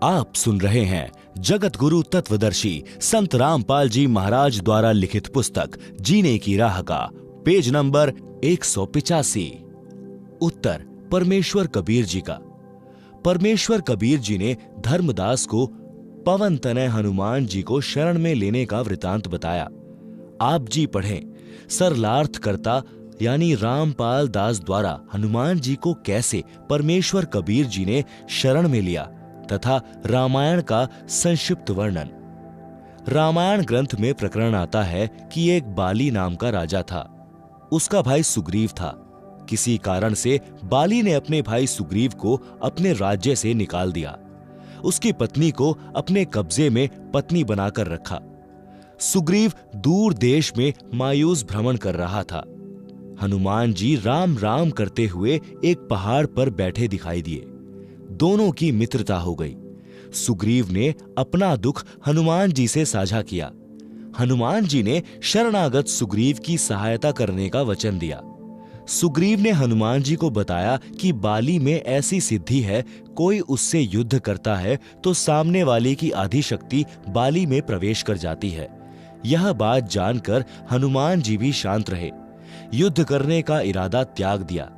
आप सुन रहे हैं जगत गुरु तत्वदर्शी संत रामपाल जी महाराज द्वारा लिखित पुस्तक जीने की राह का पेज नंबर 185। उत्तर परमेश्वर कबीर जी का। परमेश्वर कबीर जी ने धर्मदास को पवन तनय हनुमान जी को शरण में लेने का वृतांत बताया। आप जी पढ़ें, सरलार्थ करता यानी रामपाल दास द्वारा हनुमान जी को कैसे परमेश्वर कबीर जी ने शरण में लिया तथा रामायण का संक्षिप्त वर्णन। रामायण ग्रंथ में प्रकरण आता है कि एक बाली नाम का राजा था। उसका भाई सुग्रीव था। किसी कारण से बाली ने अपने भाई सुग्रीव को अपने राज्य से निकाल दिया। उसकी पत्नी को अपने कब्जे में पत्नी बनाकर रखा। सुग्रीव दूर देश में मायूस भ्रमण कर रहा था। हनुमान जी राम राम करते हुए एक पहाड़ पर बैठे दिखाई दिए। दोनों की मित्रता हो गई। सुग्रीव ने अपना दुख हनुमान जी से साझा किया। हनुमान जी ने शरणागत सुग्रीव की सहायता करने का वचन दिया। सुग्रीव ने हनुमान जी को बताया कि बाली में ऐसी सिद्धि है, कोई उससे युद्ध करता है तो सामने वाले की आधी शक्ति बाली में प्रवेश कर जाती है। यह बात जानकर हनुमान जी भी शांत रहे, युद्ध करने का इरादा त्याग दिया।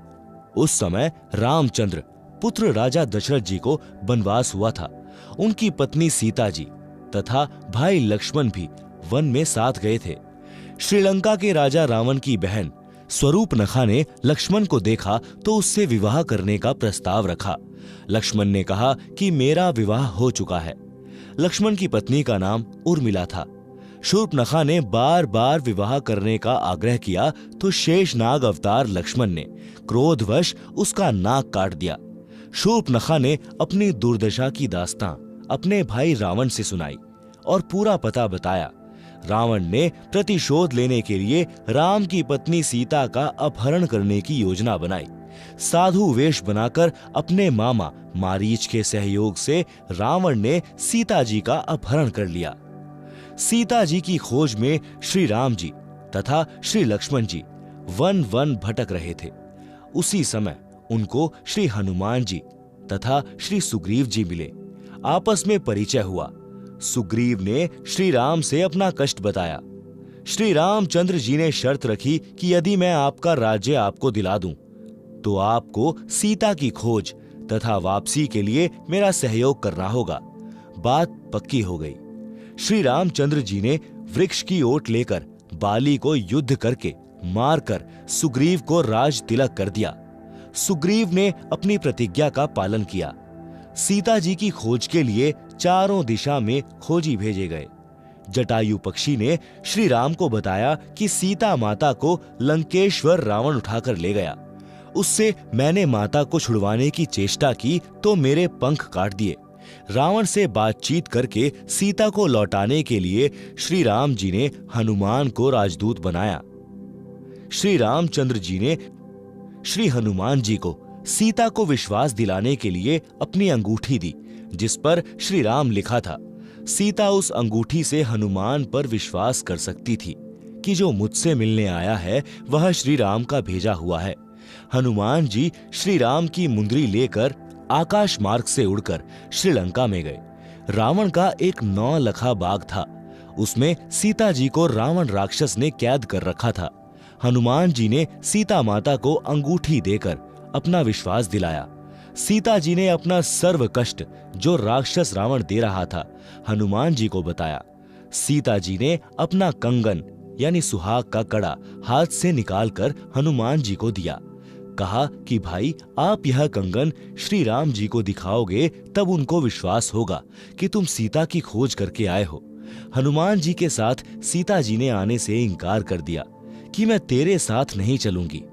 उस समय रामचंद्र पुत्र राजा दशरथ जी को वनवास हुआ था। उनकी पत्नी सीता जी तथा भाई लक्ष्मण भी वन में साथ गए थे। श्रीलंका के राजा रावण की बहन स्वरूपनखा ने लक्ष्मण को देखा तो उससे विवाह करने का प्रस्ताव रखा। लक्ष्मण ने कहा कि मेरा विवाह हो चुका है। लक्ष्मण की पत्नी का नाम उर्मिला था। शूर्पनखा ने बार बार विवाह करने का आग्रह किया तो शेषनाग अवतार लक्ष्मण ने क्रोधवश उसका नाक काट दिया। शूर्पनखा ने अपनी दुर्दशा की दास्तां अपने भाई रावण से सुनाई और पूरा पता बताया। रावण ने प्रतिशोध लेने के लिए राम की पत्नी सीता का अपहरण करने की योजना बनाई। साधु वेश बनाकर अपने मामा मारीच के सहयोग से रावण ने सीता जी का अपहरण कर लिया। सीता जी की खोज में श्री राम जी तथा श्री लक्ष्मण जी वन वन भटक रहे थे। उसी समय उनको श्री हनुमान जी तथा श्री सुग्रीव जी मिले। आपस में परिचय हुआ। सुग्रीव ने श्री राम से अपना कष्ट बताया। श्री रामचंद्र जी ने शर्त रखी कि यदि मैं आपका राज्य आपको दिला दूं तो आपको सीता की खोज तथा वापसी के लिए मेरा सहयोग करना होगा। बात पक्की हो गई। श्री रामचंद्र जी ने वृक्ष की ओट लेकर बाली को युद्ध करके मारकर सुग्रीव को राज तिलक कर दिया। सुग्रीव ने अपनी प्रतिज्ञा का पालन किया। सीता जी की खोज के लिए चारों दिशा में खोजी भेजे गए। जटायु पक्षी ने श्री राम को बताया कि सीता माता को लंकेश्वर रावण उठाकर ले गया। उससे मैंने माता को छुड़वाने की चेष्टा की तो मेरे पंख काट दिए। रावण से बातचीत करके सीता को लौटाने के लिए श्री राम जी ने हनुमान को राजदूत बनाया। श्री रामचंद्र जी ने श्री हनुमान जी को सीता को विश्वास दिलाने के लिए अपनी अंगूठी दी, जिस पर श्री राम लिखा था। सीता उस अंगूठी से हनुमान पर विश्वास कर सकती थी कि जो मुझसे मिलने आया है वह श्री राम का भेजा हुआ है। हनुमान जी श्री राम की मुंदरी लेकर आकाश मार्ग से उड़कर श्रीलंका में गए। रावण का एक 9 लखा बाग था। उसमें सीता जी को रावण राक्षस ने कैद कर रखा था। हनुमान जी ने सीता माता को अंगूठी देकर अपना विश्वास दिलाया। सीता जी ने अपना सर्व कष्ट जो राक्षस रावण दे रहा था हनुमान जी को बताया। सीता जी ने अपना कंगन यानी सुहाग का कड़ा हाथ से निकालकर हनुमान जी को दिया। कहा कि भाई आप यह कंगन श्री राम जी को दिखाओगे तब उनको विश्वास होगा कि तुम सीता की खोज करके आए हो। हनुमान जी के साथ सीता जी ने आने से इनकार कर दिया कि मैं तेरे साथ नहीं चलूंगी।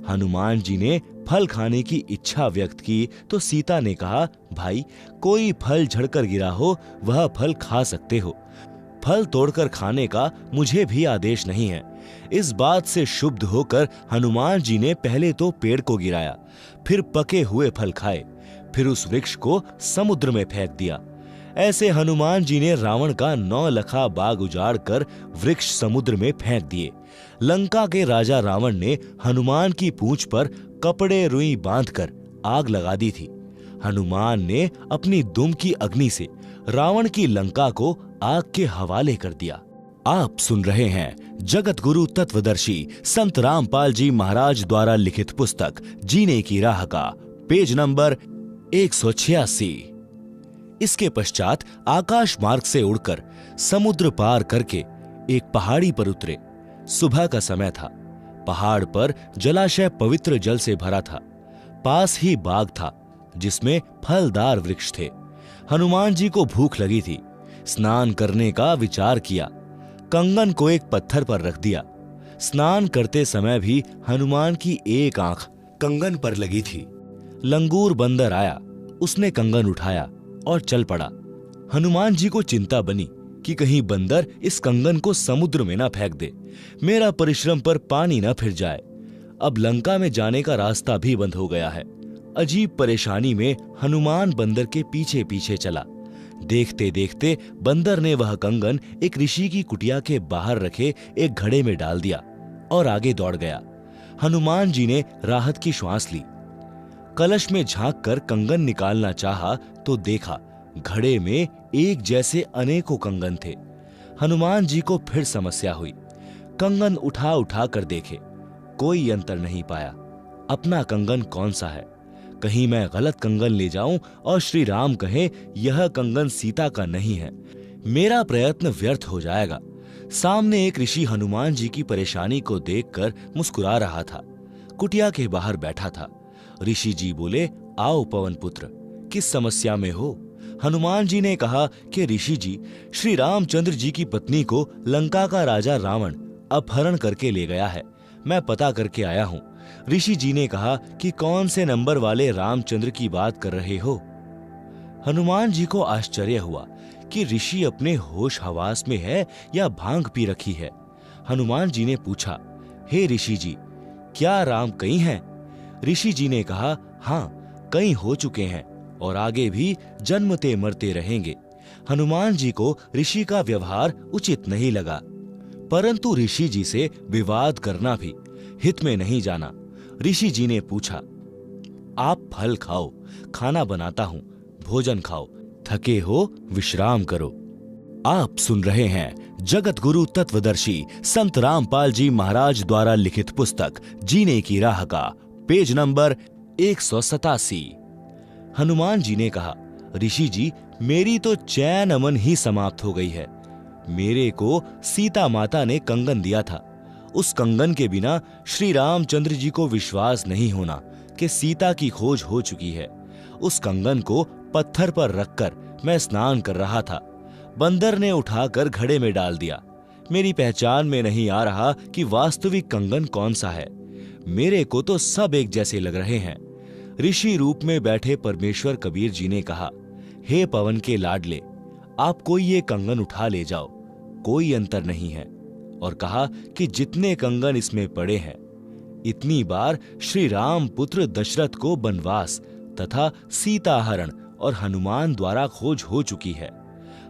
हनुमान जी ने फल खाने की इच्छा व्यक्त की तो सीता ने कहा, भाई कोई फल झड़कर गिरा हो वह फल खा सकते हो, फल तोड़कर खाने का मुझे भी आदेश नहीं है। इस बात से क्षुब्ध होकर हनुमान जी ने पहले तो पेड़ को गिराया, फिर पके हुए फल खाए, फिर उस वृक्ष को समुद्र में फेंक दिया। ऐसे हनुमान जी ने रावण का 9 लखा बाग उजाड़ कर वृक्ष समुद्र में फेंक दिए। लंका के राजा रावण ने हनुमान की पूंछ पर कपड़े रुई बांधकर आग लगा दी थी। हनुमान ने अपनी दुम की अग्नि से रावण की लंका को आग के हवाले कर दिया। आप सुन रहे हैं जगत गुरु तत्वदर्शी संत रामपाल जी महाराज द्वारा लिखित पुस्तक जीने की राह का पेज नंबर 186। इसके पश्चात आकाश मार्ग से उड़कर समुद्र पार करके एक पहाड़ी पर उतरे। सुबह का समय था। पहाड़ पर जलाशय पवित्र जल से भरा था। पास ही बाग था जिसमें फलदार वृक्ष थे। हनुमान जी को भूख लगी थी। स्नान करने का विचार किया। कंगन को एक पत्थर पर रख दिया। स्नान करते समय भी हनुमान की एक आंख कंगन पर लगी थी। लंगूर बंदर आया, उसने कंगन उठाया और चल पड़ा। हनुमान जी को चिंता बनी कि कहीं बंदर इस कंगन को समुद्र में ना फेंक दे, मेरा परिश्रम पर पानी ना फिर जाए। अब लंका में जाने का रास्ता भी बंद हो गया है। अजीब परेशानी में हनुमान बंदर के पीछे पीछे चला। देखते देखते बंदर ने वह कंगन एक ऋषि की कुटिया के बाहर रखे एक घड़े में डाल दिया और आगे दौड़ गया। हनुमान जी ने राहत की श्वास ली। कलश में झांक कर कंगन निकालना चाहा तो देखा घड़े में एक जैसे अनेकों कंगन थे। हनुमान जी को फिर समस्या हुई। कंगन उठा उठा कर देखे, कोई अंतर नहीं पाया। अपना कंगन कौन सा है? कहीं मैं गलत कंगन ले जाऊं और श्री राम कहें यह कंगन सीता का नहीं है, मेरा प्रयत्न व्यर्थ हो जाएगा। सामने एक ऋषि हनुमान जी की परेशानी को देखकर मुस्कुरा रहा था। कुटिया के बाहर बैठा था। ऋषि जी बोले, आओ पवन पुत्र, किस समस्या में हो? हनुमान जी ने कहा कि ऋषि जी, श्री रामचंद्र जी की पत्नी को लंका का राजा रावण अपहरण करके ले गया है। मैं पता करके आया हूँ। ऋषि जी ने कहा कि कौन से नंबर वाले रामचंद्र की बात कर रहे हो? हनुमान जी को आश्चर्य हुआ कि ऋषि अपने होश हवास में है या भांग पी रखी है। हनुमान जी ने पूछा, हे ऋषि जी, क्या राम कई हैं? ऋषि जी ने कहा, हाँ, कई हो चुके हैं और आगे भी जन्मते मरते रहेंगे। हनुमान जी को ऋषि का व्यवहार उचित नहीं लगा, परंतु ऋषि जी से विवाद करना भी हित में नहीं जाना। ऋषि जी ने पूछा, आप फल खाओ, खाना बनाता हूं, भोजन खाओ, थके हो विश्राम करो। आप सुन रहे हैं जगत गुरु तत्वदर्शी संत रामपाल जी महाराज द्वारा लिखित पुस्तक जीने की राह का पेज नंबर 187। हनुमान जी ने कहा, ऋषि जी, मेरी तो चैन अमन ही समाप्त हो गई है। मेरे को सीता माता ने कंगन दिया था। उस कंगन के बिना श्री रामचंद्र जी को विश्वास नहीं होना कि सीता की खोज हो चुकी है। उस कंगन को पत्थर पर रखकर मैं स्नान कर रहा था। बंदर ने उठाकर घड़े में डाल दिया। मेरी पहचान में नहीं आ रहा कि वास्तविक कंगन कौन सा है। मेरे को तो सब एक जैसे लग रहे हैं। ऋषि रूप में बैठे परमेश्वर कबीर जी ने कहा, हे पवन के लाडले, आप कोई ये कंगन उठा ले जाओ, कोई अंतर नहीं है। और कहा कि जितने कंगन इसमें पड़े हैं, इतनी बार श्री राम पुत्र दशरथ को वनवास तथा सीता हरण और हनुमान द्वारा खोज हो चुकी है।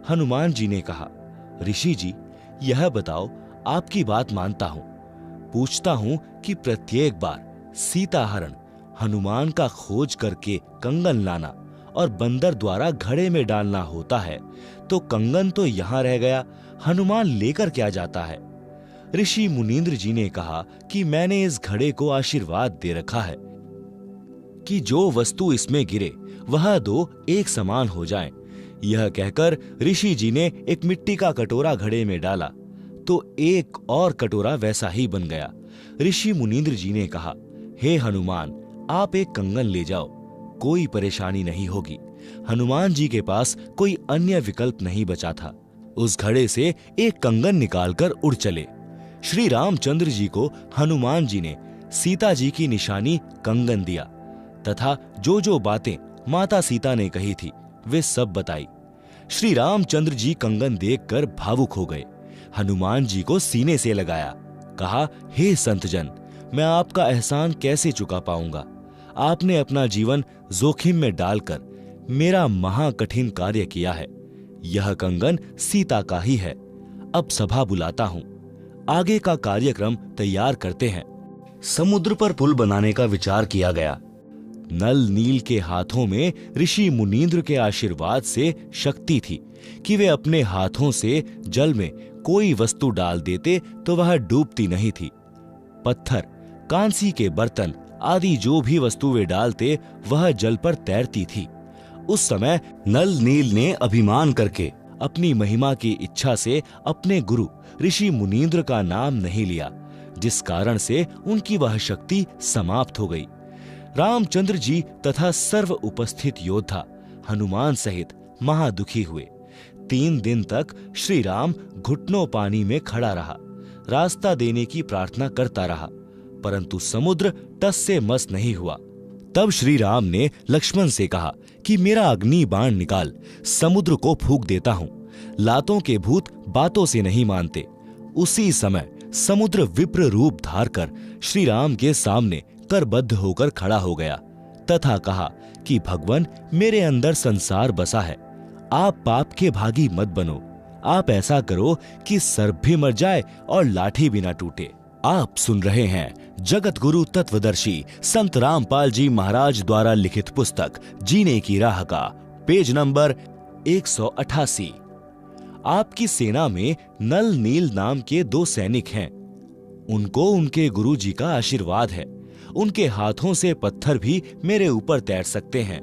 हनुमान जी ने कहा, ऋषि जी, यह बताओ, आपकी बात मानता हूं, पूछता हूं कि प्रत्येक बार सीता हरण, हनुमान का खोज करके कंगन लाना और बंदर द्वारा घड़े में डालना होता है, तो कंगन तो यहां रह गया, हनुमान लेकर क्या जाता है? ऋषि मुनींद्र जी ने कहा कि मैंने इस घड़े को आशीर्वाद दे रखा है कि जो वस्तु इसमें गिरे वह दो एक समान हो जाएं। यह कहकर ऋषि जी ने एक मिट्टी का कटोरा घड़े में डाला तो एक और कटोरा वैसा ही बन गया। ऋषि मुनींद्र जी ने कहा, हे हनुमान, आप एक कंगन ले जाओ, कोई परेशानी नहीं होगी। हनुमान जी के पास कोई अन्य विकल्प नहीं बचा था। उस घड़े से एक कंगन निकालकर उड़ चले। श्री रामचंद्र जी को हनुमान जी ने सीता जी की निशानी कंगन दिया तथा जो जो बातें माता सीता ने कही थी वे सब बताई। श्री रामचंद्र जी कंगन देखकर भावुक हो गए। हनुमान जी को सीने से लगाया, कहा, हे संतजन, मैं आपका एहसान कैसे चुका पाऊंगा? आपने अपना जीवन जोखिम में डालकर मेरा महाकठिन कार्य किया है। यह कंगन सीता का ही है। अब सभा बुलाता हूं, आगे का कार्यक्रम तैयार करते हैं। समुद्र पर पुल बनाने का विचार किया गया। नल नील के हाथों में ऋषि मुनींद्र के आशीर्वाद से शक्ति थी कि वे अपने हाथों से जल में कोई वस्तु डाल देते तो वह डूबती नहीं थी। पत्थर, कांसी के बर्तन आदि जो भी वस्तु वे डालते वह जल पर तैरती थी। उस समय नल नील ने अभिमान करके अपनी महिमा की इच्छा से अपने गुरु ऋषि मुनींद्र का नाम नहीं लिया, जिस कारण से उनकी वह शक्ति समाप्त हो गई। रामचंद्र जी तथा सर्व उपस्थित योद्धा हनुमान सहित महादुखी हुए। 3 दिन तक श्री राम घुटनों पानी में खड़ा रहा, रास्ता देने की प्रार्थना करता रहा, परंतु समुद्र टस से मस नहीं हुआ। तब श्री राम ने लक्ष्मण से कहा कि मेरा अग्नि बाण निकाल, समुद्र को फूंक देता हूं। लातों के भूत बातों से नहीं मानते। उसी समय समुद्र विप्र रूप धार कर श्री राम के सामने करबद्ध होकर खड़ा हो गया तथा कहा कि भगवान, मेरे अंदर संसार बसा है, आप पाप के भागी मत बनो। आप ऐसा करो कि सर्प भी मर जाए और लाठी भी ना टूटे। आप सुन रहे हैं जगत गुरु तत्वदर्शी संत रामपाल जी महाराज द्वारा लिखित पुस्तक जीने की राह का पेज नंबर 188। आपकी सेना में नल नील नाम के 2 सैनिक हैं। उनको उनके गुरु जी का आशीर्वाद है। उनके हाथों से पत्थर भी मेरे ऊपर तैर सकते हैं।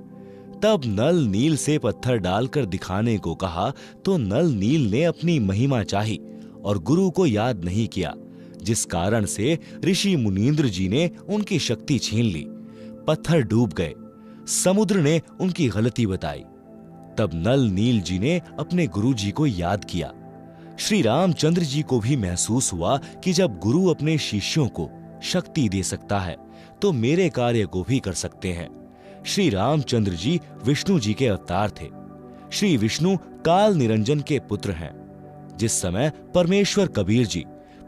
तब नल नील से पत्थर डालकर दिखाने को कहा तो नल नील ने अपनी महिमा चाही और गुरु को याद नहीं किया, जिस कारण से ऋषि मुनींद्र जी ने उनकी शक्ति छीन ली। पत्थर डूब गए। समुद्र ने उनकी गलती बताई। तब नल नील जी ने अपने गुरु जी को याद किया। श्री रामचंद्र जी को भी महसूस हुआ कि जब गुरु अपने शिष्यों को शक्ति दे सकता है तो मेरे कार्य को भी कर सकते हैं। श्री रामचंद्र जी विष्णु जी के अवतार थे। श्री विष्णु काल निरंजन के पुत्र हैं। जिस समय परमेश्वर कबीर जी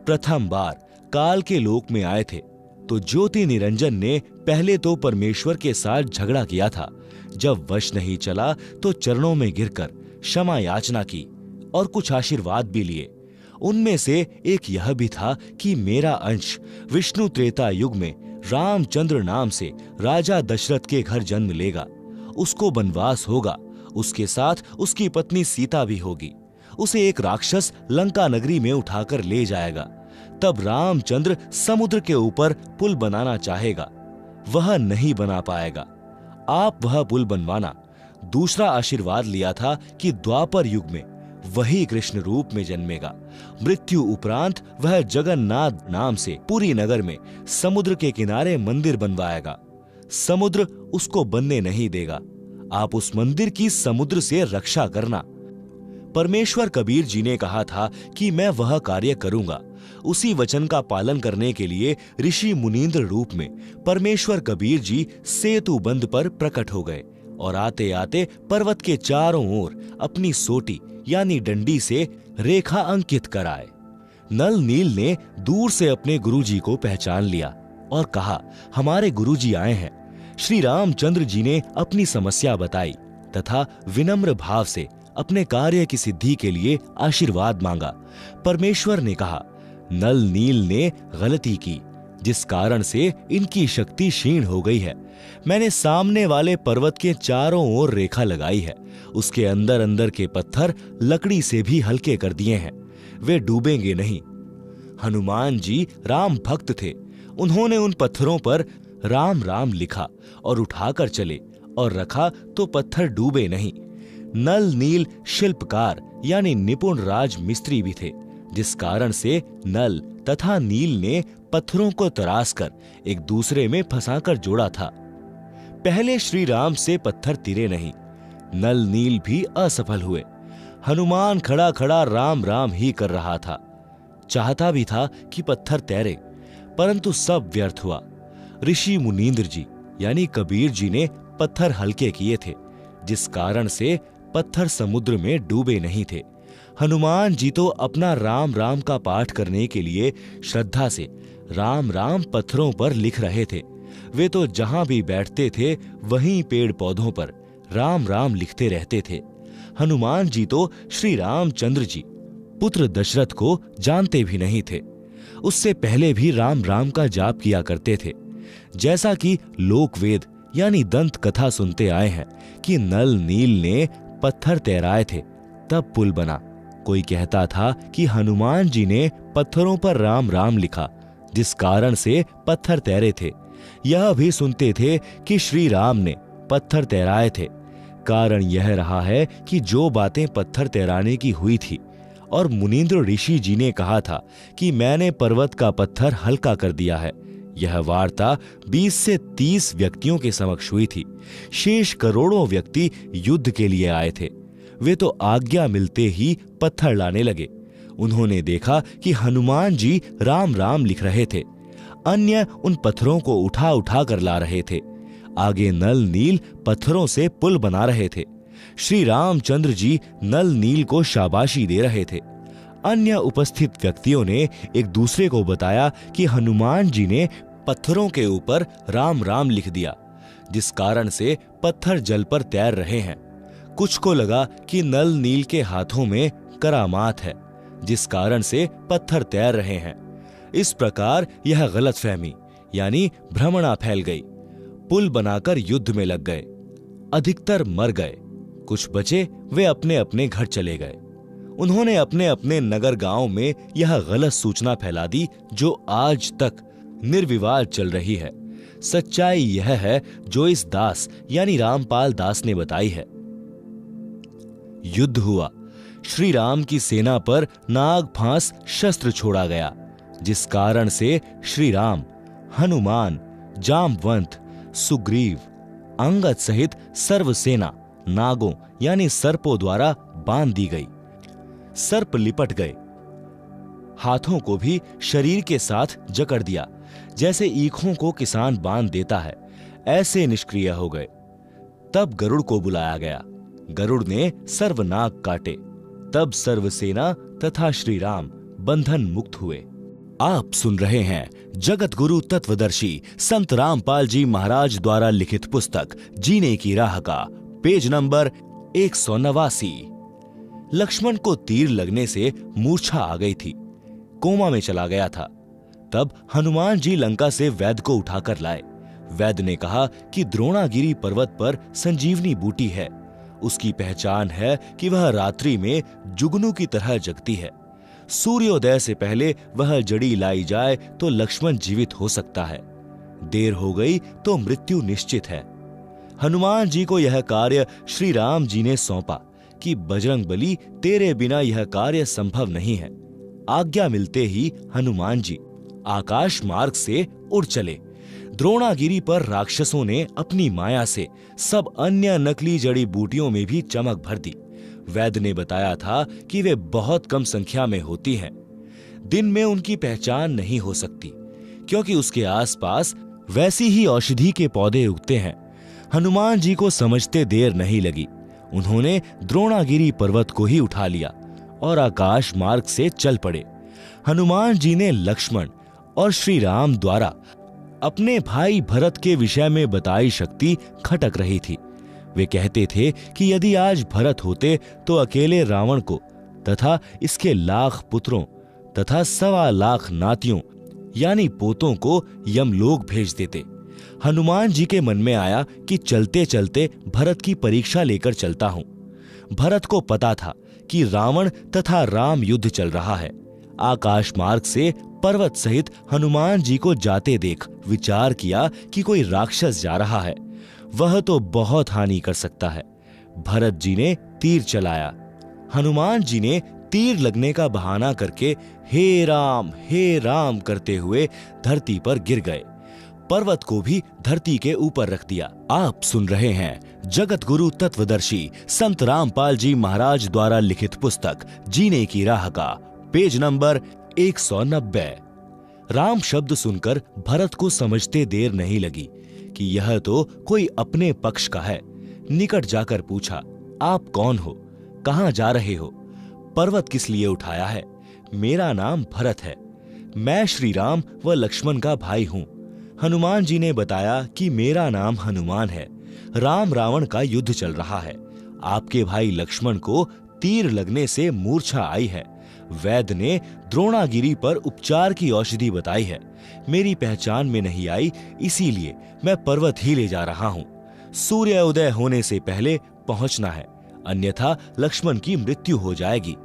प्रथम बार काल के लोक में आए थे तो ज्योति निरंजन ने पहले तो परमेश्वर के साथ झगड़ा किया था। जब वश नहीं चला तो चरणों में गिरकर क्षमा याचना की और कुछ आशीर्वाद भी लिए। उनमें से एक यह भी था कि मेरा अंश विष्णु त्रेता युग में रामचंद्र नाम से राजा दशरथ के घर जन्म लेगा। उसको वनवास होगा, उसके साथ उसकी पत्नी सीता भी होगी। उसे एक राक्षस लंका नगरी में उठाकर ले जाएगा। तब रामचंद्र समुद्र के ऊपर पुल बनाना चाहेगा, वह नहीं बना पाएगा। आप वह पुल बनवाना। दूसरा आशीर्वाद लिया था कि द्वापर युग में वही कृष्ण रूप में जन्मेगा। मृत्यु उपरांत वह जगन्नाथ नाम से पुरी नगर में समुद्र के किनारे मंदिर बनवाएगा। समुद्र उसको बनने नहीं देगा। आप उस मंदिर की समुद्र से रक्षा करना। परमेश्वर कबीर जी ने कहा था कि मैं वह कार्य करूंगा। उसी वचन का पालन करने के लिए ऋषि मुनींद्र रूप में परमेश्वर कबीर जी सेतु बंध पर प्रकट हो गए और आते आते पर्वत के चारों ओर अपनी सोटी यानी डंडी से रेखा अंकित कराए। नल नील ने दूर से अपने गुरुजी को पहचान लिया और कहा, हमारे गुरुजी आए हैं। श्री रामचंद्र जी ने अपनी समस्या बताई तथा विनम्र भाव से अपने कार्य की सिद्धि के लिए आशीर्वाद मांगा। परमेश्वर ने कहा, नल नील ने गलती की, जिस कारण से इनकी शक्ति क्षीण हो गई है। मैंने सामने वाले पर्वत के चारों ओर रेखा लगाई है। उसके अंदर अंदर के पत्थर लकड़ी से भी हल्के कर दिए हैं, वे डूबेंगे नहीं। हनुमान जी राम भक्त थे। उन्होंने उन पत्थरों पर राम राम लिखा और उठाकर चले और रखा तो पत्थर डूबे नहीं। नल नील शिल्पकार यानी निपुण राज मिस्त्री भी थे, जिस कारण से नल तथा नील ने पत्थरों को तराशकर एक दूसरे में फंसाकर जोड़ा था। पहले श्री राम से पत्थर तिरे नहीं। नल नील भी असफल हुए। हनुमान खड़ा खड़ा राम राम ही कर रहा था। चाहता भी था कि पत्थर तैरे, परंतु सब व्यर्थ हुआ। ऋषि मुनींद्र जी यानी कबीर जी ने पत्थर हल्के किए थे, जिस कारण से पत्थर समुद्र में डूबे नहीं थे। हनुमान जी तो अपना राम राम का पाठ करने के लिए श्रद्धा से राम राम पत्थरों पर लिख रहे थे। वे तो जहां भी बैठते थे वहीं पेड़ पौधों पर राम राम लिखते रहते थे। हनुमान जी तो श्री रामचंद्र जी पुत्र दशरथ को जानते भी नहीं थे। उससे पहले भी राम राम का जाप किया करते थे। जैसा कि लोकवेद यानी दंत कथा सुनते आए हैं कि नल नील ने पत्थर तैराए थे, तब पुल बना। कोई कहता था कि हनुमान जी ने पत्थरों पर राम राम लिखा, जिस कारण से पत्थर तैरे थे। यह भी सुनते थे कि श्री राम ने पत्थर तैराए थे। कारण यह रहा है कि जो बातें पत्थर तैराने की हुई थी और मुनींद्र ऋषि जी ने कहा था कि मैंने पर्वत का पत्थर हल्का कर दिया है, यह वार्ता 20 से 30 व्यक्तियों के समक्ष हुई थी। शेष करोड़ों व्यक्ति युद्ध के लिए आए थे। वे तो आज्ञा मिलते ही पत्थर लाने लगे। उन्होंने देखा कि हनुमान जी राम राम लिख रहे थे। अन्य उन पत्थरों को उठा उठा कर ला रहे थे। आगे नल नील पत्थरों से पुल बना रहे थे। श्री रामचंद्र जी नल नील को शाबाशी दे रहे थे। अन्य उपस्थित व्यक्तियों ने एक दूसरे को बताया कि हनुमान जी ने पत्थरों के ऊपर राम राम लिख दिया, जिस कारण से पत्थर जल पर तैर रहे हैं। कुछ को लगा कि नल नील के हाथों में करामात है, जिस कारण से पत्थर तैर रहे हैं। इस प्रकार यह गलतफहमी यानी भ्रमणा फैल गई। पुल बनाकर युद्ध में लग गए। अधिकतर मर गए, कुछ बचे वे अपने अपने घर चले गए। उन्होंने अपने अपने नगर गांव में यह गलत सूचना फैला दी, जो आज तक निर्विवाद चल रही है। सच्चाई यह है जो इस दास यानी रामपाल दास ने बताई है। युद्ध हुआ। श्री राम की सेना पर नाग फांस शस्त्र छोड़ा गया, जिस कारण से श्री राम, हनुमान, जामवंत, सुग्रीव, अंगद सहित सर्व सेना नागों यानी सर्पों द्वारा बांध दी गई। सर्प लिपट गए। हाथों को भी शरीर के साथ जकड़ दिया, जैसे ईखों को किसान बांध देता है, ऐसे निष्क्रिय हो गए। तब गरुड़ को बुलाया गया। गरुड़ ने सर्वनाग काटे। तब सर्वसेना तथा श्री राम बंधन मुक्त हुए। आप सुन रहे हैं जगत गुरु तत्वदर्शी संत रामपाल जी महाराज द्वारा लिखित पुस्तक जीने की राह का पेज नंबर 189। लक्ष्मण को तीर लगने से मूर्छा आ गई थी, कोमा में चला गया था। तब हनुमान जी लंका से वैद्य को उठाकर लाए। वैद्य ने कहा कि द्रोणागिरी पर्वत पर संजीवनी बूटी है। उसकी पहचान है कि वह रात्रि में जुगनू की तरह जगती है। सूर्योदय से पहले वह जड़ी लाई जाए तो लक्ष्मण जीवित हो सकता है। देर हो गई तो मृत्यु निश्चित है। हनुमान जी को यह कार्य श्री राम जी ने सौंपा कि बजरंगबली तेरे बिना यह कार्य संभव नहीं है। आज्ञा मिलते ही हनुमान जी आकाश मार्ग से उड़ चले। द्रोणागिरी पर राक्षसों ने अपनी माया से सब अन्य नकली जड़ी बूटियों में भी चमक भर दी। वैद्य ने बताया था कि वे बहुत कम संख्या में होती हैं। दिन में उनकी पहचान नहीं हो सकती, क्योंकि उसके आसपास वैसी ही औषधि के पौधे उगते हैं। हनुमान जी को समझते देर नहीं लगी। उन्होंने द्रोणागिरी पर्वत को ही उठा लिया और आकाश मार्ग से चल पड़े। हनुमान जी ने लक्ष्मण और श्री राम द्वारा अपने भाई भरत के विषय में बताई शक्ति खटक रही थी। वे कहते थे कि यदि आज भरत होते तो अकेले रावण को तथा इसके लाख पुत्रों तथा 1.25 लाख नातियों यानी पोतों को यमलोक भेज देते। हनुमान जी के मन में आया कि चलते चलते भरत की परीक्षा लेकर चलता हूं। भरत को पता था कि रावण तथा राम युद्ध चल रहा है। आकाश मार्ग से पर्वत सहित हनुमान जी को जाते देख विचार किया कि कोई राक्षस जा रहा है, वह तो बहुत हानि कर सकता है। भरत जी ने तीर चलाया। हनुमान जी ने तीर लगने का बहाना करके हे राम करते हुए धरती पर गिर गए। पर्वत को भी धरती के ऊपर रख दिया। आप सुन रहे हैं जगत गुरु तत्वदर्शी संत रामपाल जी महाराज द्वारा लिखित पुस्तक जीने की राह का पेज नंबर 190। राम शब्द सुनकर भरत को समझते देर नहीं लगी कि यह तो कोई अपने पक्ष का है। निकट जाकर पूछा, आप कौन हो, कहां जा रहे हो, पर्वत किस लिए उठाया है? मेरा नाम भरत है, मैं श्री राम व लक्ष्मण का भाई हूं। हनुमान जी ने बताया कि मेरा नाम हनुमान है। राम रावण का युद्ध चल रहा है। आपके भाई लक्ष्मण को तीर लगने से मूर्छा आई है। वैद्य ने द्रोणागिरी पर उपचार की औषधि बताई है। मेरी पहचान में नहीं आई, इसीलिए मैं पर्वत ही ले जा रहा हूं। सूर्य उदय होने से पहले पहुंचना है, अन्यथा लक्ष्मण की मृत्यु हो जाएगी।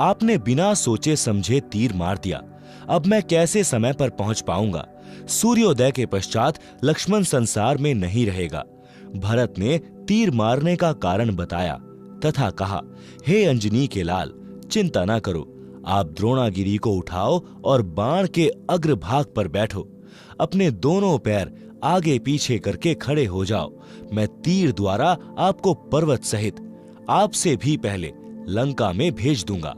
आपने बिना सोचे समझे तीर मार दिया, अब मैं कैसे समय पर पहुंच पाऊंगा? सूर्योदय के पश्चात लक्ष्मण संसार में नहीं रहेगा। भरत ने तीर मारने का कारण बताया तथा कहा, हे अंजनी के लाल, चिंता ना करो, आप द्रोणागिरी को उठाओ और बाण के अग्रभाग पर बैठो। अपने दोनों पैर आगे पीछे करके खड़े हो जाओ। मैं तीर द्वारा आपको पर्वत सहित आपसे भी पहले लंका में भेज दूंगा।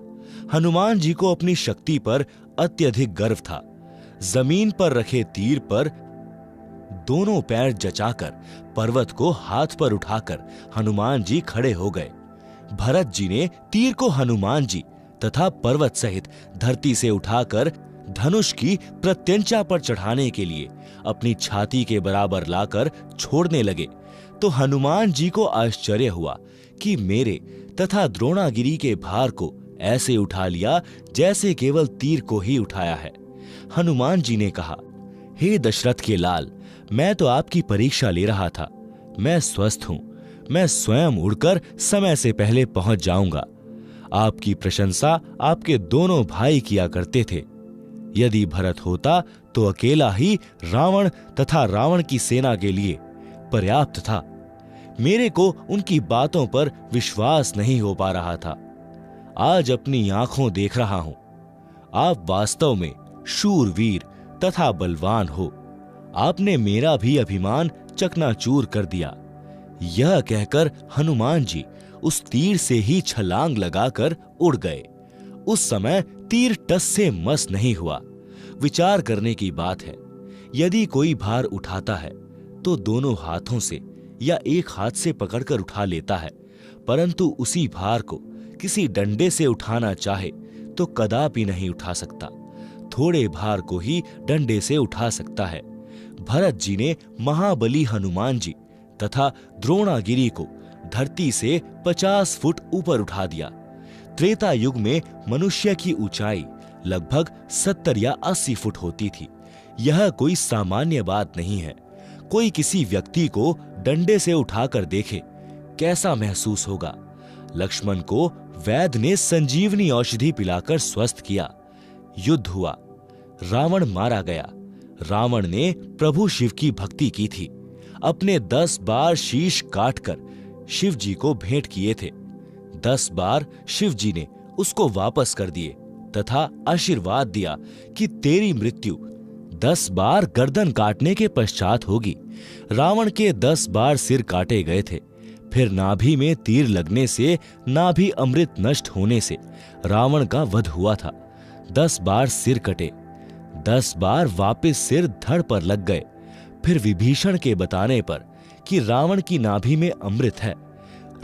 हनुमान जी को अपनी शक्ति पर अत्यधिक गर्व था। जमीन पर रखे तीर पर दोनों पैर जचाकर पर्वत को हाथ पर उठाकर हनुमान जी खड़े हो गए। भरत जी ने तीर को हनुमान जी तथा पर्वत सहित धरती से उठाकर धनुष की प्रत्यंचा पर चढ़ाने के लिए अपनी छाती के बराबर लाकर छोड़ने लगे तो हनुमान जी को आश्चर्य हुआ कि मेरे तथा द्रोणागिरी के भार को ऐसे उठा लिया जैसे केवल तीर को ही उठाया है। हनुमान जी ने कहा, हे दशरथ के लाल, मैं तो आपकी परीक्षा ले रहा था। मैं स्वस्थ हूं, मैं स्वयं उड़कर समय से पहले पहुंच जाऊंगा। आपकी प्रशंसा आपके दोनों भाई किया करते थे। यदि भरत होता तो अकेला ही रावण तथा रावण की सेना के लिए पर्याप्त था। मेरे को उनकी बातों पर विश्वास नहीं हो पा रहा था। आज अपनी आंखों देख रहा हूं, आप वास्तव में शूरवीर तथा बलवान हो। आपने मेरा भी अभिमान चकनाचूर कर दिया। यह कहकर हनुमान जी उस तीर से ही छलांग लगाकर उड़ गए। उस समय तीर टस से मस नहीं हुआ। विचार करने की बात है, यदि कोई भार उठाता है तो दोनों हाथों से या एक हाथ से पकड़कर उठा लेता है, परंतु उसी भार को किसी डंडे से उठाना चाहे तो कदापि नहीं उठा सकता। थोड़े भार को ही डंडे से उठा सकता है। भरत जी ने महाबली हनुमान जी तथा द्रोणागिरी को धरती से 50 फुट ऊपर उठा दिया। त्रेता युग में मनुष्य की ऊंचाई लगभग 70 या 80 फुट होती थी। यह कोई सामान्य बात नहीं है। कोई किसी व्यक्ति को डंडे से उठाकर देखे, कैसा महसूस होगा? लक्ष्मण को वैद्य ने संजीवनी औषधि पिलाकर स्वस्थ किया। युद्ध हुआ, रावण मारा गया। रावण ने प्रभु शिव की भक्ति की थी। अपने 10 बार शीश काटकर शिव जी को भेंट किए थे। 10 बार शिव जी ने उसको वापस कर दिए तथा आशीर्वाद दिया कि तेरी मृत्यु 10 बार गर्दन काटने के पश्चात होगी। रावण के 10 बार सिर काटे गए थे। फिर नाभि में तीर लगने से, नाभि अमृत नष्ट होने से रावण का वध हुआ था। 10 बार सिर कटे, 10 बार वापस सिर धड़ पर लग गए। फिर विभीषण के बताने पर कि रावण की नाभि में अमृत है,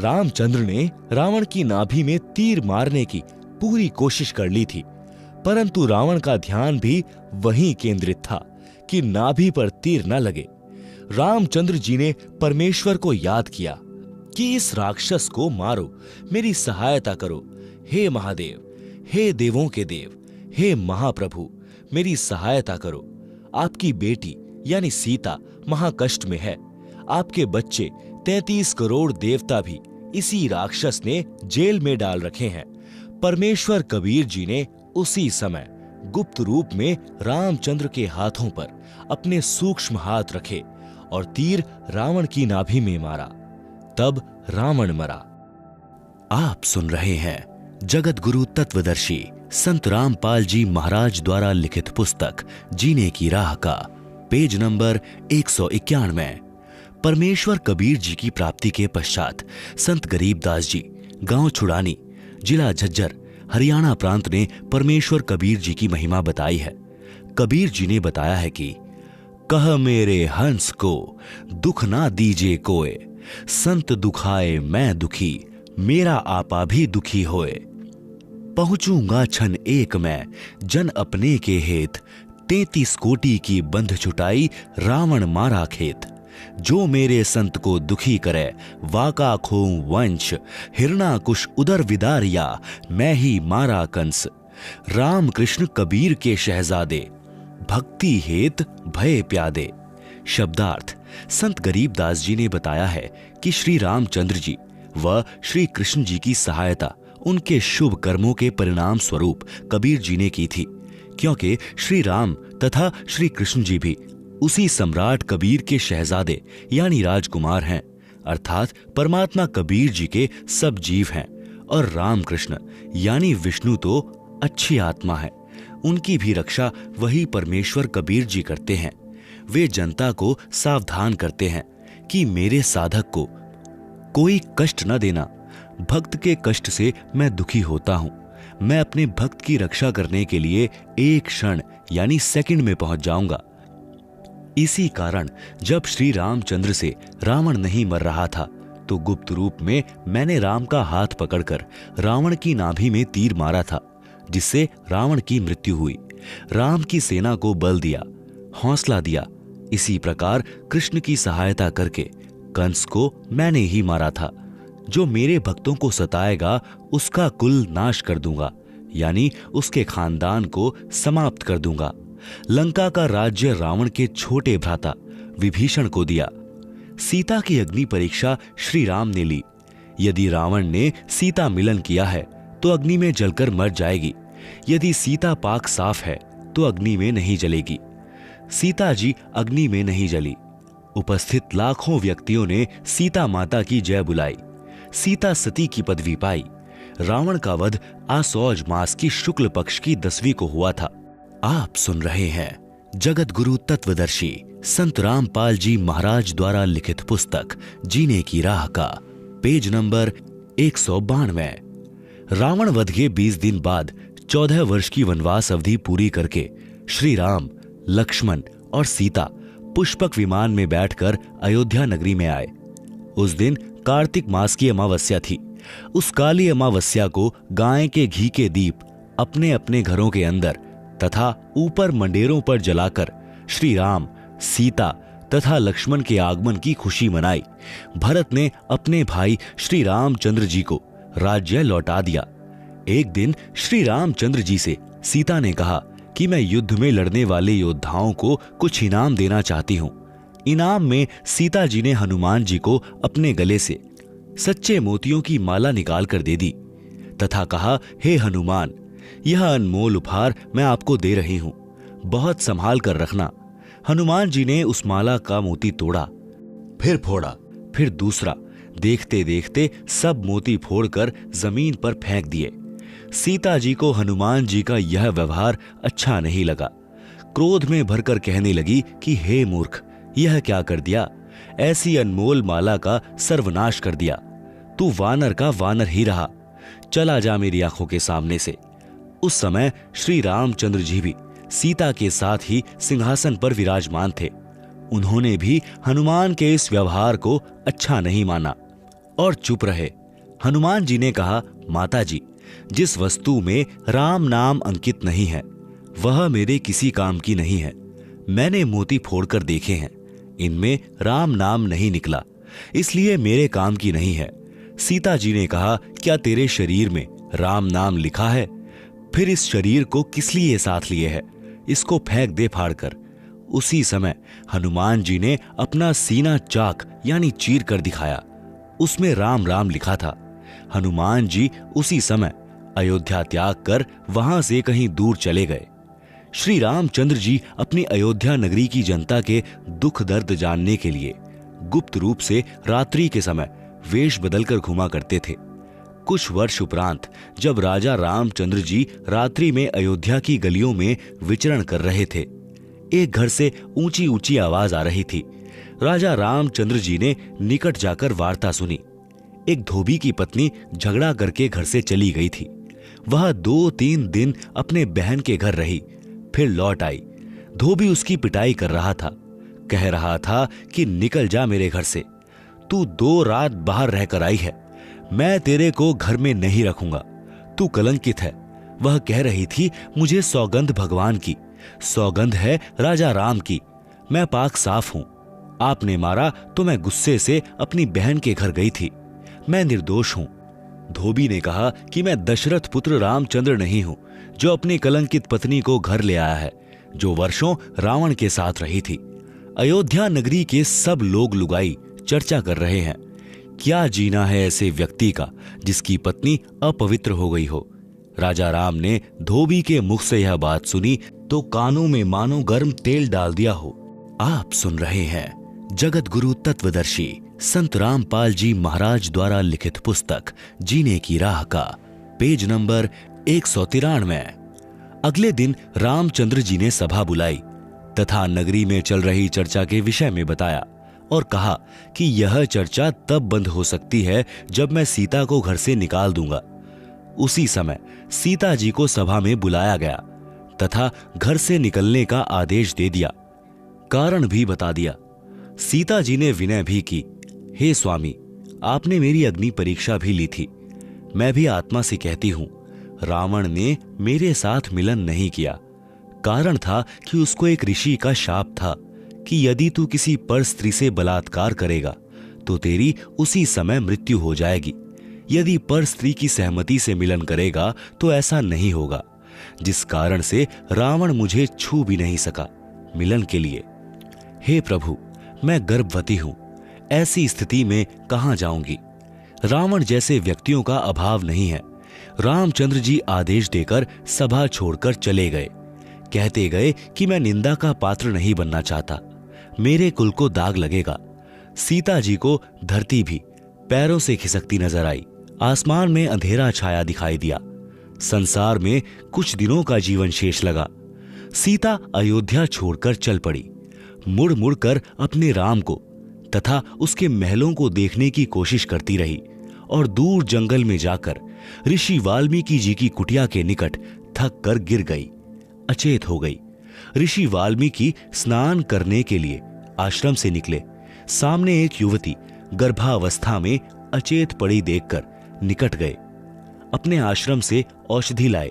रामचंद्र ने रावण की नाभि में तीर मारने की पूरी कोशिश कर ली थी, परंतु रावण का ध्यान भी वहीं केंद्रित था कि नाभि पर तीर न लगे। रामचंद्र जी ने परमेश्वर को याद किया कि इस राक्षस को मारो, मेरी सहायता करो। हे महादेव, हे देवों के देव, हे महाप्रभु, मेरी सहायता करो। आपकी बेटी यानी सीता महाकष्ट में है। आपके बच्चे 33 करोड़ देवता भी इसी राक्षस ने जेल में डाल रखे हैं। परमेश्वर कबीर जी ने उसी समय गुप्त रूप में रामचंद्र के हाथों पर अपने सूक्ष्म हाथ रखे और तीर रावण की नाभि में मारा। तब रावण मरा। आप सुन रहे हैं जगत गुरु तत्वदर्शी संत रामपाल जी महाराज द्वारा लिखित पुस्तक जीने की राह का पेज नंबर 191। परमेश्वर कबीर जी की प्राप्ति के पश्चात संत गरीबदास जी गांव छुड़ानी, जिला झज्जर, हरियाणा प्रांत ने परमेश्वर कबीर जी की महिमा बताई है। कबीर जी ने बताया है कि कह मेरे हंस को दुख ना दीजे कोय, संत दुखाए मैं दुखी, मेरा आपा भी दुखी होए। पहुंचूंगा क्षण एक मैं जन अपने के हेत, 33 कोटि की बंध छुटाई रावण मारा खेत। जो मेरे संत को दुखी करे वाका खोऊं वंश, हिरणाकुश उदर विदारिया मैं ही मारा कंस। राम कृष्ण कबीर के शहजादे भक्ति हेत भय प्यादे। शब्दार्थ, संत गरीबदास जी ने बताया है कि श्री रामचंद्र जी व श्री कृष्ण जी की सहायता उनके शुभ कर्मों के परिणाम स्वरूप कबीर जी ने की थी, क्योंकि श्री राम तथा श्री कृष्ण जी भी उसी सम्राट कबीर के शहजादे यानी राजकुमार हैं, अर्थात परमात्मा कबीर जी के सब जीव हैं। और राम कृष्ण यानी विष्णु तो अच्छी आत्मा है, उनकी भी रक्षा वही परमेश्वर कबीर जी करते हैं। वे जनता को सावधान करते हैं कि मेरे साधक को कोई कष्ट न देना। भक्त के कष्ट से मैं दुखी होता हूं। मैं अपने भक्त की रक्षा करने के लिए एक क्षण यानी सेकंड में पहुंच जाऊंगा। इसी कारण जब श्री रामचंद्र से रावण नहीं मर रहा था तो गुप्त रूप में मैंने राम का हाथ पकड़कर रावण की नाभि में तीर मारा था, जिससे रावण की मृत्यु हुई। राम की सेना को बल दिया, हौसला दिया। इसी प्रकार कृष्ण की सहायता करके कंस को मैंने ही मारा था। जो मेरे भक्तों को सताएगा उसका कुल नाश कर दूंगा, यानी उसके खानदान को समाप्त कर दूंगा। लंका का राज्य रावण के छोटे भ्राता विभीषण को दिया। सीता की अग्नि परीक्षा श्री राम ने ली। यदि रावण ने सीता मिलन किया है तो अग्नि में जलकर मर जाएगी। यदि सीता पाक साफ है तो अग्नि में नहीं जलेगी। सीता जी अग्नि में नहीं जली। उपस्थित लाखों व्यक्तियों ने सीता माता की जय बुलाई। सीता सती की पदवी पाई। रावण का वध आसौज मास की शुक्ल पक्ष की 10वीं को हुआ था। आप सुन रहे हैं जगत गुरु तत्वदर्शी संत रामपाल जी महाराज द्वारा लिखित पुस्तक जीने की राह का पेज नंबर 192। रावण वध के 20 दिन बाद 14 वर्ष की वनवास अवधि पूरी करके श्री राम, लक्ष्मण और सीता पुष्पक विमान में बैठकर अयोध्या नगरी में आए। उस दिन कार्तिक मास की अमावस्या थी। उस काली अमावस्या को गाय के घी के दीप अपने अपने घरों के अंदर तथा ऊपर मंडेरों पर जलाकर श्री राम, सीता तथा लक्ष्मण के आगमन की खुशी मनाई। भरत ने अपने भाई श्री रामचंद्र जी को राज्य लौटा दिया। एक दिन श्री रामचंद्र जी से सीता ने कहा कि मैं युद्ध में लड़ने वाले योद्धाओं को कुछ इनाम देना चाहती हूं। इनाम में सीता जी ने हनुमान जी को अपने गले से सच्चे मोतियों की माला निकाल कर दे दी तथा कहा, हे हनुमान, यह अनमोल उपहार मैं आपको दे रही हूं, बहुत संभाल कर रखना। हनुमान जी ने उस माला का मोती तोड़ा, फिर फोड़ा, फिर दूसरा। देखते देखते सब मोती फोड़कर जमीन पर फेंक दिए। सीता जी को हनुमान जी का यह व्यवहार अच्छा नहीं लगा। क्रोध में भरकर कहने लगी कि हे मूर्ख, यह क्या कर दिया? ऐसी अनमोल माला का सर्वनाश कर दिया। तू वानर का वानर ही रहा। चला जा मेरी आंखों के सामने से। उस समय श्री रामचंद्र जी भी सीता के साथ ही सिंहासन पर विराजमान थे। उन्होंने भी हनुमान के इस व्यवहार को अच्छा नहीं माना और चुप रहे। हनुमान जी ने कहा, माता जी, जिस वस्तु में राम नाम अंकित नहीं है वह मेरे किसी काम की नहीं है। मैंने मोती फोड़कर देखे हैं, इनमें राम नाम नहीं निकला, इसलिए मेरे काम की नहीं है। सीता जी ने कहा, क्या तेरे शरीर में राम नाम लिखा है? फिर इस शरीर को किस लिए साथ लिए है? इसको फेंक दे फाड़ कर। उसी समय हनुमान जी ने अपना सीना चाक यानी चीर कर दिखाया। उसमें राम राम लिखा था। हनुमान जी उसी समय अयोध्या त्याग कर वहां से कहीं दूर चले गए। श्री रामचंद्र जी अपनी अयोध्या नगरी की जनता के दुख दर्द जानने के लिए गुप्त रूप से रात्रि के समय वेश बदलकर घुमा करते थे। कुछ वर्ष उपरांत जब राजा रामचंद्र जी रात्रि में अयोध्या की गलियों में विचरण कर रहे थे, एक घर से ऊंची ऊंची आवाज आ रही थी। राजा रामचंद्र जी ने निकट जाकर वार्ता सुनी। एक धोबी की पत्नी झगड़ा करके घर से चली गई थी। वह 2-3 दिन अपने बहन के घर रही, फिर लौट आई। धोबी उसकी पिटाई कर रहा था, कह रहा था कि निकल जा मेरे घर से, तू 2 रात बाहर रहकर आई है, मैं तेरे को घर में नहीं रखूंगा, तू कलंकित है। वह कह रही थी, मुझे सौगंध भगवान की, सौगंध है राजा राम की, मैं पाक साफ हूं। आपने मारा तो मैं गुस्से से अपनी बहन के घर गई थी, मैं निर्दोष हूं। धोबी ने कहा कि मैं दशरथ पुत्र रामचंद्र नहीं हूं जो अपनी कलंकित पत्नी को घर ले आया है। जो वर्षों रावण के साथ रही थी। अयोध्या नगरी के सब लोग लुगाई चर्चा कर रहे हैं, क्या जीना है ऐसे व्यक्ति का जिसकी पत्नी अपवित्र हो गई हो। राजा राम ने धोबी के मुख से यह बात सुनी तो कानों में मानो गर्म तेल डाल दिया हो। आप सुन रहे हैं जगत गुरु तत्वदर्शी संत रामपाल जी महाराज द्वारा लिखित पुस्तक जीने की राह का पेज नंबर 193। अगले दिन रामचंद्र जी ने सभा बुलाई तथा नगरी में चल रही चर्चा के विषय में बताया और कहा कि यह चर्चा तब बंद हो सकती है जब मैं सीता को घर से निकाल दूंगा। उसी समय सीता जी को सभा में बुलाया गया तथा घर से निकलने का आदेश दे दिया, कारण भी बता दिया। सीता जी ने विनय भी की, हे स्वामी, आपने मेरी अग्नि परीक्षा भी ली थी। मैं भी आत्मा से कहती हूं, रावण ने मेरे साथ मिलन नहीं किया। कारण था कि उसको एक ऋषि का शाप था कि यदि तू किसी पर स्त्री से बलात्कार करेगा तो तेरी उसी समय मृत्यु हो जाएगी। यदि पर स्त्री की सहमति से मिलन करेगा तो ऐसा नहीं होगा, जिस कारण से रावण मुझे छू भी नहीं सका मिलन के लिए। हे प्रभु, मैं गर्भवती हूं, ऐसी स्थिति में कहां जाऊंगी। रावण जैसे व्यक्तियों का अभाव नहीं है। रामचंद्र जी आदेश देकर सभा छोड़कर चले गए। कहते गए कि मैं निंदा का पात्र नहीं बनना चाहता, मेरे कुल को दाग लगेगा। सीता जी को धरती भी पैरों से खिसकती नजर आई। आसमान में अंधेरा छाया दिखाई दिया। संसार में कुछ दिनों का जीवन शेष लगा। सीता अयोध्या छोड़कर चल पड़ी। मुड़ मुड़ कर अपने राम को तथा उसके महलों को देखने की कोशिश करती रही और दूर जंगल में जाकर ऋषि वाल्मीकि जी की कुटिया के निकट थक कर गिर गई, अचेत हो गई। ऋषि वाल्मीकि स्नान करने के लिए आश्रम से निकले। सामने एक युवती गर्भावस्था में अचेत पड़ी देखकर निकट गए। अपने आश्रम से औषधि लाए,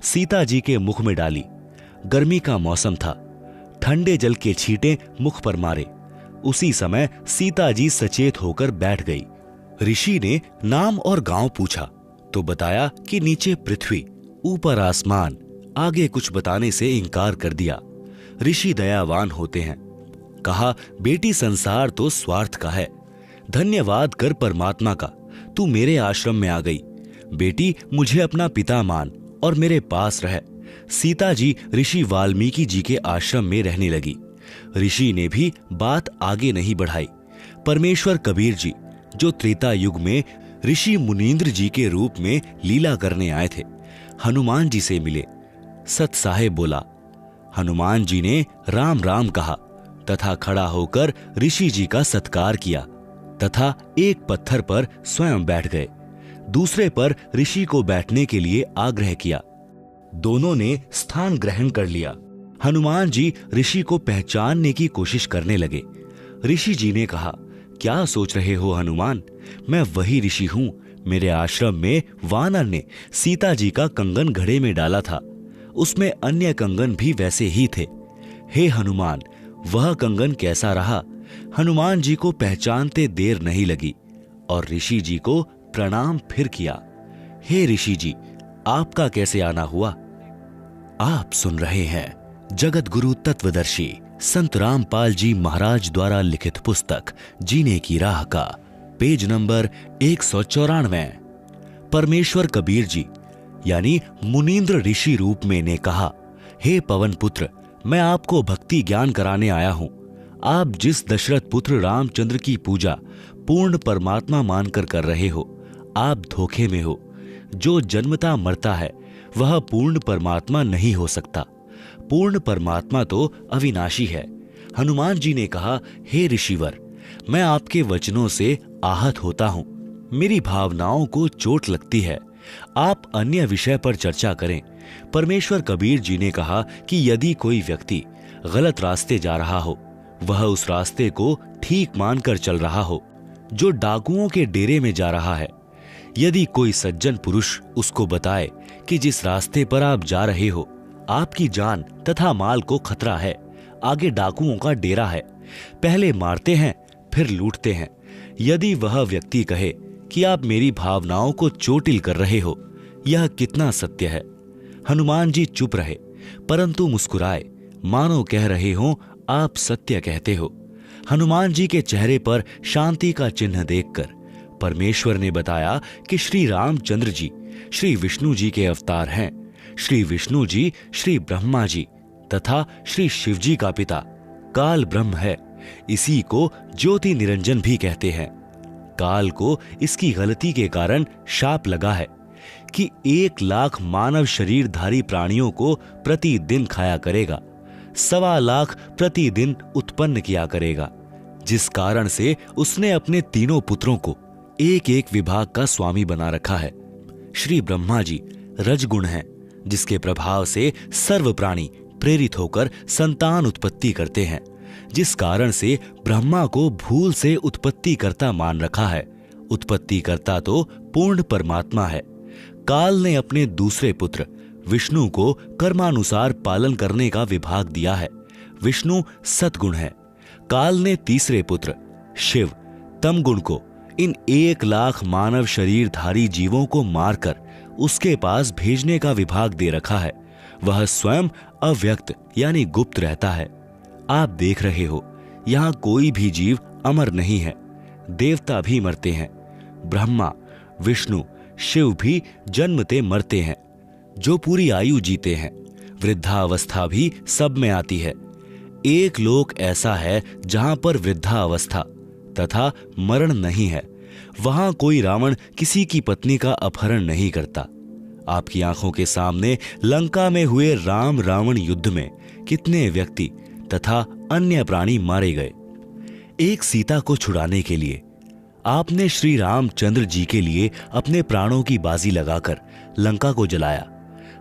सीता जी के मुख में डाली। गर्मी का मौसम था, ठंडे जल के छींटे मुख पर मारे। उसी समय सीता जी सचेत होकर बैठ गई। ऋषि ने नाम और गांव पूछा तो बताया कि नीचे पृथ्वी, ऊपर आसमान। आगे कुछ बताने से इनकार कर दिया। ऋषि दयावान होते हैं। कहा, बेटी, संसार तो स्वार्थ का है, धन्यवाद कर परमात्मा का, तू मेरे आश्रम में आ गई। बेटी, मुझे अपना पिता मान और मेरे पास रह। सीता जी ऋषि वाल्मीकि जी के आश्रम में रहने लगी। ऋषि ने भी बात आगे नहीं बढ़ाई। परमेश्वर कबीर जी, जो त्रेता युग में ऋषि मुनींद्र जी के रूप में लीला करने आए थे, हनुमान जी से मिले। सत साहेब बोला। हनुमान जी ने राम राम कहा तथा खड़ा होकर ऋषि जी का सत्कार किया तथा एक पत्थर पर स्वयं बैठ गए। दूसरे पर ऋषि को बैठने के लिए आग्रह किया। दोनों ने स्थान ग्रहण कर लिया। हनुमान जी ऋषि को पहचानने की कोशिश करने लगे। ऋषि जी ने कहा, क्या सोच रहे हो हनुमान, मैं वही ऋषि हूं। मेरे आश्रम में वानर ने सीता जी का कंगन घड़े में डाला था, उसमें अन्य कंगन भी वैसे ही थे। हे हनुमान, वह कंगन कैसा रहा? हनुमान जी को पहचानते देर नहीं लगी और ऋषि जी को प्रणाम फिर किया। हे ऋषि जी, आपका कैसे आना हुआ? आप सुन रहे हैं जगत गुरु तत्वदर्शी संत रामपाल जी महाराज द्वारा लिखित पुस्तक जीने की राह का पेज नंबर 194। परमेश्वर कबीर जी यानी मुनींद्र ऋषि रूप में ने कहा, हे पवन पुत्र, मैं आपको भक्ति ज्ञान कराने आया हूं। आप जिस दशरथ पुत्र रामचंद्र की पूजा पूर्ण परमात्मा मानकर कर रहे हो, आप धोखे में हो। जो जन्मता मरता है वह पूर्ण परमात्मा नहीं हो सकता। पूर्ण परमात्मा तो अविनाशी है। हनुमान जी ने कहा, हे ऋषिवर, मैं आपके वचनों से आहत होता हूं, मेरी भावनाओं को चोट लगती है। आप अन्य विषय पर चर्चा करें। परमेश्वर कबीर जी ने कहा कि यदि कोई व्यक्ति गलत रास्ते जा रहा हो, वह उस रास्ते को ठीक मानकर चल रहा हो, जो डाकुओं के डेरे में जा रहा है, यदि कोई सज्जन पुरुष उसको बताए कि जिस रास्ते पर आप जा रहे हो आपकी जान तथा माल को खतरा है, आगे डाकुओं का डेरा है, पहले मारते हैं फिर लूटते हैं, यदि वह व्यक्ति कहे कि आप मेरी भावनाओं को चोटिल कर रहे हो, यह कितना सत्य है। हनुमान जी चुप रहे, परंतु मुस्कुराए मानो कह रहे हो आप सत्य कहते हो। हनुमान जी के चेहरे पर शांति का चिन्ह देखकर परमेश्वर ने बताया कि श्री रामचंद्र जी श्री विष्णु जी के अवतार हैं। श्री विष्णु जी श्री ब्रह्मा जी तथा श्री शिव जी का पिता काल ब्रह्म है। इसी को ज्योति निरंजन भी कहते हैं। काल को इसकी गलती के कारण शाप लगा है कि 1 लाख मानव शरीरधारी प्राणियों को प्रतिदिन खाया करेगा, 1.25 लाख प्रतिदिन उत्पन्न किया करेगा, जिस कारण से उसने अपने तीनों पुत्रों को एक एक विभाग का स्वामी बना रखा है। श्री ब्रह्मा जी रजगुण हैं, जिसके प्रभाव से सर्व प्राणी प्रेरित होकर संतान उत्पत्ति करते हैं, जिस कारण से ब्रह्मा को भूल से उत्पत्ति करता मान रखा है। उत्पत्ति करता तो पूर्ण परमात्मा है। काल ने अपने दूसरे पुत्र विष्णु को कर्मानुसार पालन करने का विभाग दिया है। विष्णु सतगुण है। काल ने तीसरे पुत्र शिव तमगुण को इन 1 लाख मानव शरीरधारी जीवों को मारकर उसके पास भेजने का विभाग दे रखा है। वह स्वयं अव्यक्त यानी गुप्त रहता है। आप देख रहे हो, यहां कोई भी जीव अमर नहीं है। देवता भी मरते हैं। ब्रह्मा विष्णु शिव भी जन्मते मरते हैं, जो पूरी आयु जीते हैं। वृद्धावस्था भी सब में आती है। एक लोक ऐसा है जहां पर वृद्धावस्था तथा मरण नहीं है। वहां कोई रावण किसी की पत्नी का अपहरण नहीं करता। आपकी आंखों के सामने लंका में हुए राम रावण युद्ध में कितने व्यक्ति तथा अन्य प्राणी मारे गए। एक सीता को छुड़ाने के लिए आपने श्री रामचंद्र जी के लिए अपने प्राणों की बाजी लगाकर लंका को जलाया।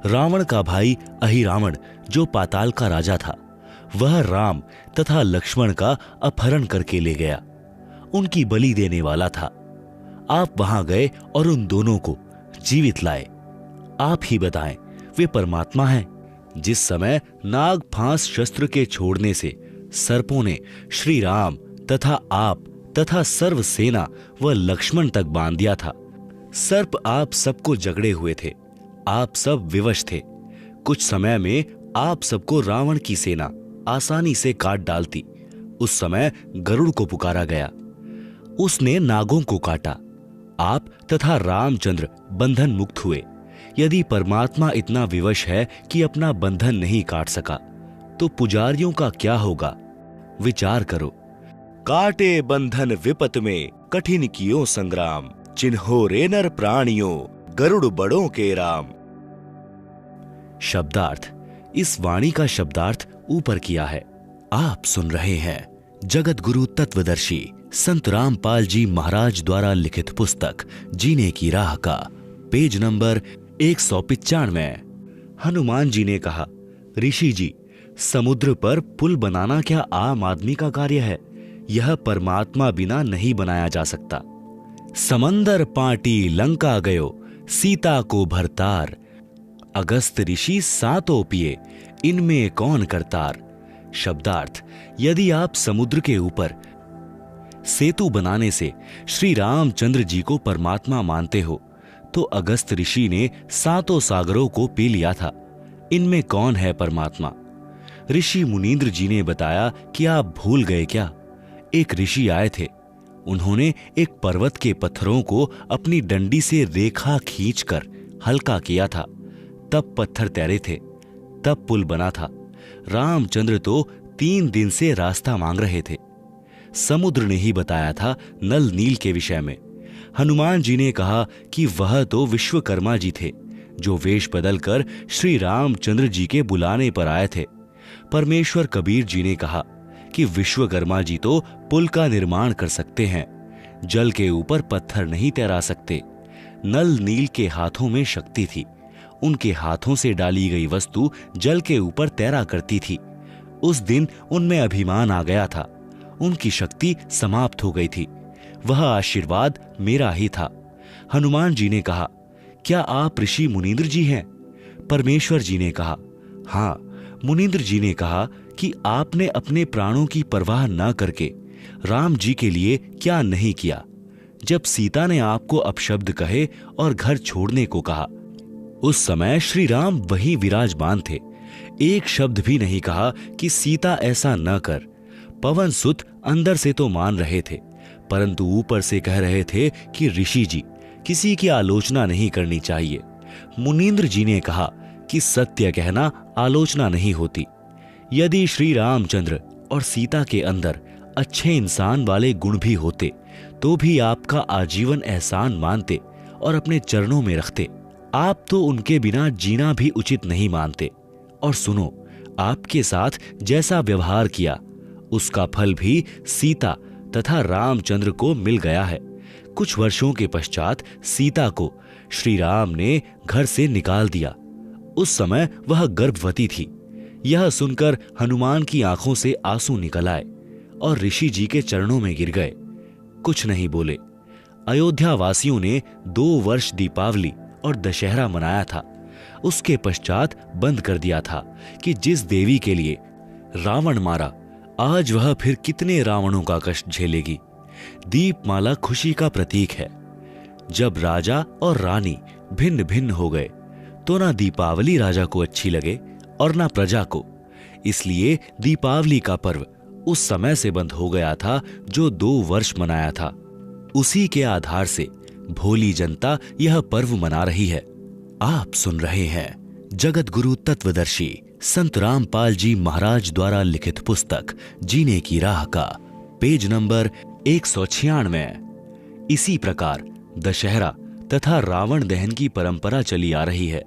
रावण का भाई अहिरावण, जो पाताल का राजा था, वह राम तथा लक्ष्मण का अपहरण करके ले गया। उनकी बलि देने वाला था। आप वहां गए और उन दोनों को जीवित लाए। आप ही बताएं, वे परमात्मा हैं। जिस समय नाग फांस शस्त्र के छोड़ने से सर्पों ने श्री राम तथा आप तथा सर्व सेना व लक्ष्मण तक बांध दिया था। सर्प आप सबको जगड़े हुए थे। आप सब विवश थे। कुछ समय में आप सबको रावण की सेना आसानी से काट डालती। उस समय गरुड़ को पुकारा गया, उसने नागों को काटा। आप तथा रामचंद्र बंधन मुक्त हुए। यदि परमात्मा इतना विवश है कि अपना बंधन नहीं काट सका, तो पुजारियों का क्या होगा? विचार करो। काटे बंधन विपत में कठिन कियो संग्राम, चिन्हो रे नर प्राणियों गरुड़ बड़ों के राम। शब्दार्थ। इस वाणी का शब्दार्थ ऊपर किया है। आप सुन रहे हैं जगत गुरु तत्वदर्शी संत रामपाल जी महाराज द्वारा लिखित पुस्तक जीने की राह का पेज नंबर 195। हनुमान जी ने कहा, ऋषि जी, समुद्र पर पुल बनाना क्या आम आदमी का कार्य है? यह परमात्मा बिना नहीं बनाया जा सकता। समंदर पाटी लंका गयो, सीता को भरतार, अगस्त ऋषि सातों पिए, इनमें कौन करतार। शब्दार्थ। यदि आप समुद्र के ऊपर सेतु बनाने से श्री रामचंद्र जी को परमात्मा मानते हो, तो अगस्त ऋषि ने सातों सागरों को पी लिया था। इनमें कौन है परमात्मा? ऋषि मुनींद्र जी ने बताया कि आप भूल गए क्या? एक ऋषि आए थे। उन्होंने एक पर्वत के पत्थरों को अपनी डंडी से रेखा खींचकर हल्का किया था। तब पत्थर तैरे थे, तब पुल बना था। रामचंद्र तो 3 दिन से रास्ता मांग रहे थे। समुद्र ने ही बताया था नल नील के विषय में। हनुमान जी ने कहा कि वह तो विश्वकर्मा जी थे, जो वेश बदलकर श्री रामचंद्र जी के बुलाने पर आए थे। परमेश्वर कबीर जी ने कहा कि विश्वकर्मा जी तो पुल का निर्माण कर सकते हैं, जल के ऊपर पत्थर नहीं तैरा सकते। नल नील के हाथों में शक्ति थी। उनके हाथों से डाली गई वस्तु जल के ऊपर तैरा करती थी। उस दिन उनमें अभिमान आ गया था। उनकी शक्ति समाप्त हो गई थी। वह आशीर्वाद मेरा ही था। हनुमान जी ने कहा, क्या आप ऋषि मुनींद्र जी हैं? परमेश्वर जी ने कहा, हाँ। मुनींद्र जी ने कहा कि आपने अपने प्राणों की परवाह न करके राम जी के लिए क्या नहीं किया? जब सीता ने आपको अपशब्द कहे और घर छोड़ने को कहा, उस समय श्री राम वहीं विराजमान थे। एक शब्द भी नहीं कहा कि सीता ऐसा न कर। पवन सुत अंदर से तो मान रहे थे, परंतु ऊपर से कह रहे थे कि ऋषि जी, किसी की आलोचना नहीं करनी चाहिए। मुनींद्र जी ने कहा कि सत्य कहना आलोचना नहीं होती। यदि श्री रामचंद्र और सीता के अंदर अच्छे इंसान वाले गुण भी होते तो भी आपका आजीवन एहसान मानते और अपने चरणों में रखते। आप तो उनके बिना जीना भी उचित नहीं मानते। और सुनो, आपके साथ जैसा व्यवहार किया उसका फल भी सीता तथा रामचंद्र को मिल गया है। कुछ वर्षों के पश्चात सीता को श्री राम ने घर से निकाल दिया। उस समय वह गर्भवती थी। यह सुनकर हनुमान की आंखों से आंसू निकल आए और ऋषि जी के चरणों में गिर गए। कुछ नहीं बोले। अयोध्या वासियों ने 2 वर्ष दीपावली और दशहरा मनाया था। उसके पश्चात बंद कर दिया था कि जिस देवी के लिए रावण मारा, आज वह फिर कितने रावणों का कष्ट झेलेगी। दीपमाला खुशी का प्रतीक है। जब राजा और रानी भिन्न भिन्न हो गए तो ना दीपावली राजा को अच्छी लगे और ना प्रजा को। इसलिए दीपावली का पर्व उस समय से बंद हो गया था जो 2 वर्ष मनाया था। उसी के आधार से भोली जनता यह पर्व मना रही है। आप सुन रहे हैं जगत गुरु तत्वदर्शी संत रामपाल जी महाराज द्वारा लिखित पुस्तक जीने की राह का पेज नंबर 196। इसी प्रकार दशहरा तथा रावण दहन की परंपरा चली आ रही है।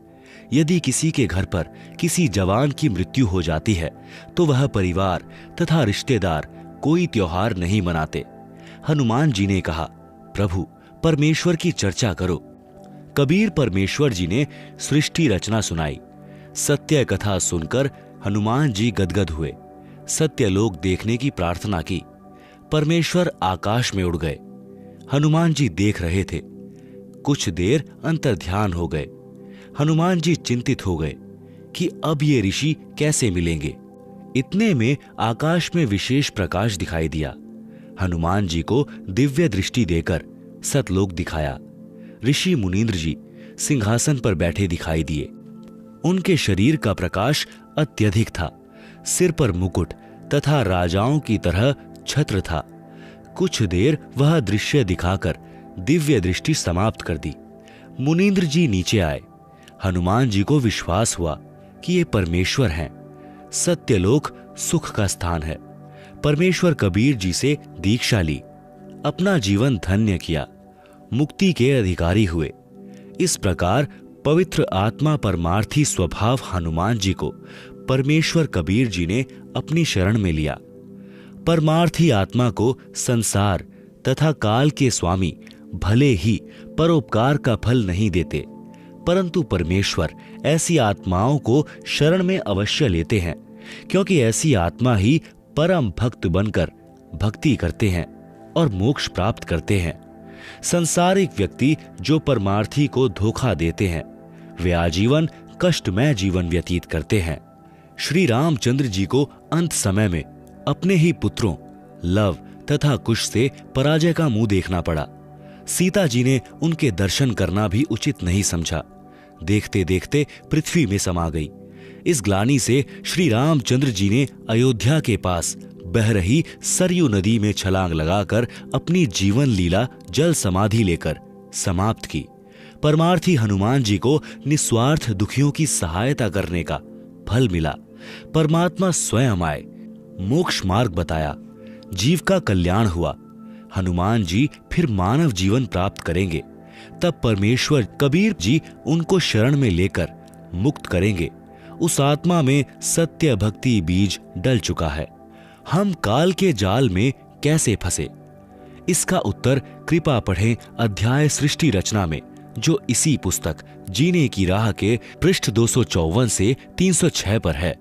यदि किसी के घर पर किसी जवान की मृत्यु हो जाती है तो वह परिवार तथा रिश्तेदार कोई त्योहार नहीं मनाते। हनुमान जी ने कहा, प्रभु परमेश्वर की चर्चा करो। कबीर परमेश्वर जी ने सृष्टि रचना सुनाई। सत्य कथा सुनकर हनुमान जी गदगद हुए। सत्य लोक देखने की प्रार्थना की। परमेश्वर आकाश में उड़ गए। हनुमान जी देख रहे थे। कुछ देर अंतर्ध्यान हो गए। हनुमान जी चिंतित हो गए कि अब ये ऋषि कैसे मिलेंगे। इतने में आकाश में विशेष प्रकाश दिखाई दिया। हनुमान जी को दिव्य दृष्टि देकर सतलोक दिखाया। ऋषि मुनींद्र जी सिंहासन पर बैठे दिखाई दिए। उनके शरीर का प्रकाश अत्यधिक था। सिर पर मुकुट तथा राजाओं की तरह छत्र था। कुछ देर वह दृश्य दिखाकर दिव्य दृष्टि समाप्त कर दी। मुनींद्र जी नीचे आए। हनुमान जी को विश्वास हुआ कि ये परमेश्वर हैं। सत्यलोक सुख का स्थान है। परमेश्वर कबीर जी से दीक्षा ली। अपना जीवन धन्य किया। मुक्ति के अधिकारी हुए। इस प्रकार पवित्र आत्मा परमार्थी स्वभाव हनुमान जी को परमेश्वर कबीर जी ने अपनी शरण में लिया। परमार्थी आत्मा को संसार तथा काल के स्वामी भले ही परोपकार का फल नहीं देते, परंतु परमेश्वर ऐसी आत्माओं को शरण में अवश्य लेते हैं, क्योंकि ऐसी आत्मा ही परम भक्त बनकर भक्ति करते हैं और मोक्ष प्राप्त करते हैं। संसारिक व्यक्ति जो परमार्थी को धोखा देते हैं वे आजीवन कष्टमय जीवन व्यतीत करते हैं। श्री रामचंद्र जी को अंत समय में अपने ही पुत्रों लव तथा कुश से पराजय का मुंह देखना पड़ा। सीता जी ने उनके दर्शन करना भी उचित नहीं समझा। देखते देखते पृथ्वी में समा गई। इस ग्लानि से श्री रामचंद्र जी ने अयोध्या के पास बह रही सरयू नदी में छलांग लगाकर अपनी जीवन लीला जल समाधि लेकर समाप्त की। परमार्थी हनुमान जी को निस्वार्थ दुखियों की सहायता करने का फल मिला। परमात्मा स्वयं आए, मोक्ष मार्ग बताया, जीव का कल्याण हुआ। हनुमान जी फिर मानव जीवन प्राप्त करेंगे। तब परमेश्वर कबीर जी उनको शरण में लेकर मुक्त करेंगे। उस आत्मा में सत्य भक्ति बीज डल चुका है। हम काल के जाल में कैसे फंसे, इसका उत्तर कृपा पढ़ें अध्याय सृष्टि रचना में, जो इसी पुस्तक जीने की राह के पृष्ठ 254 से 306 पर है।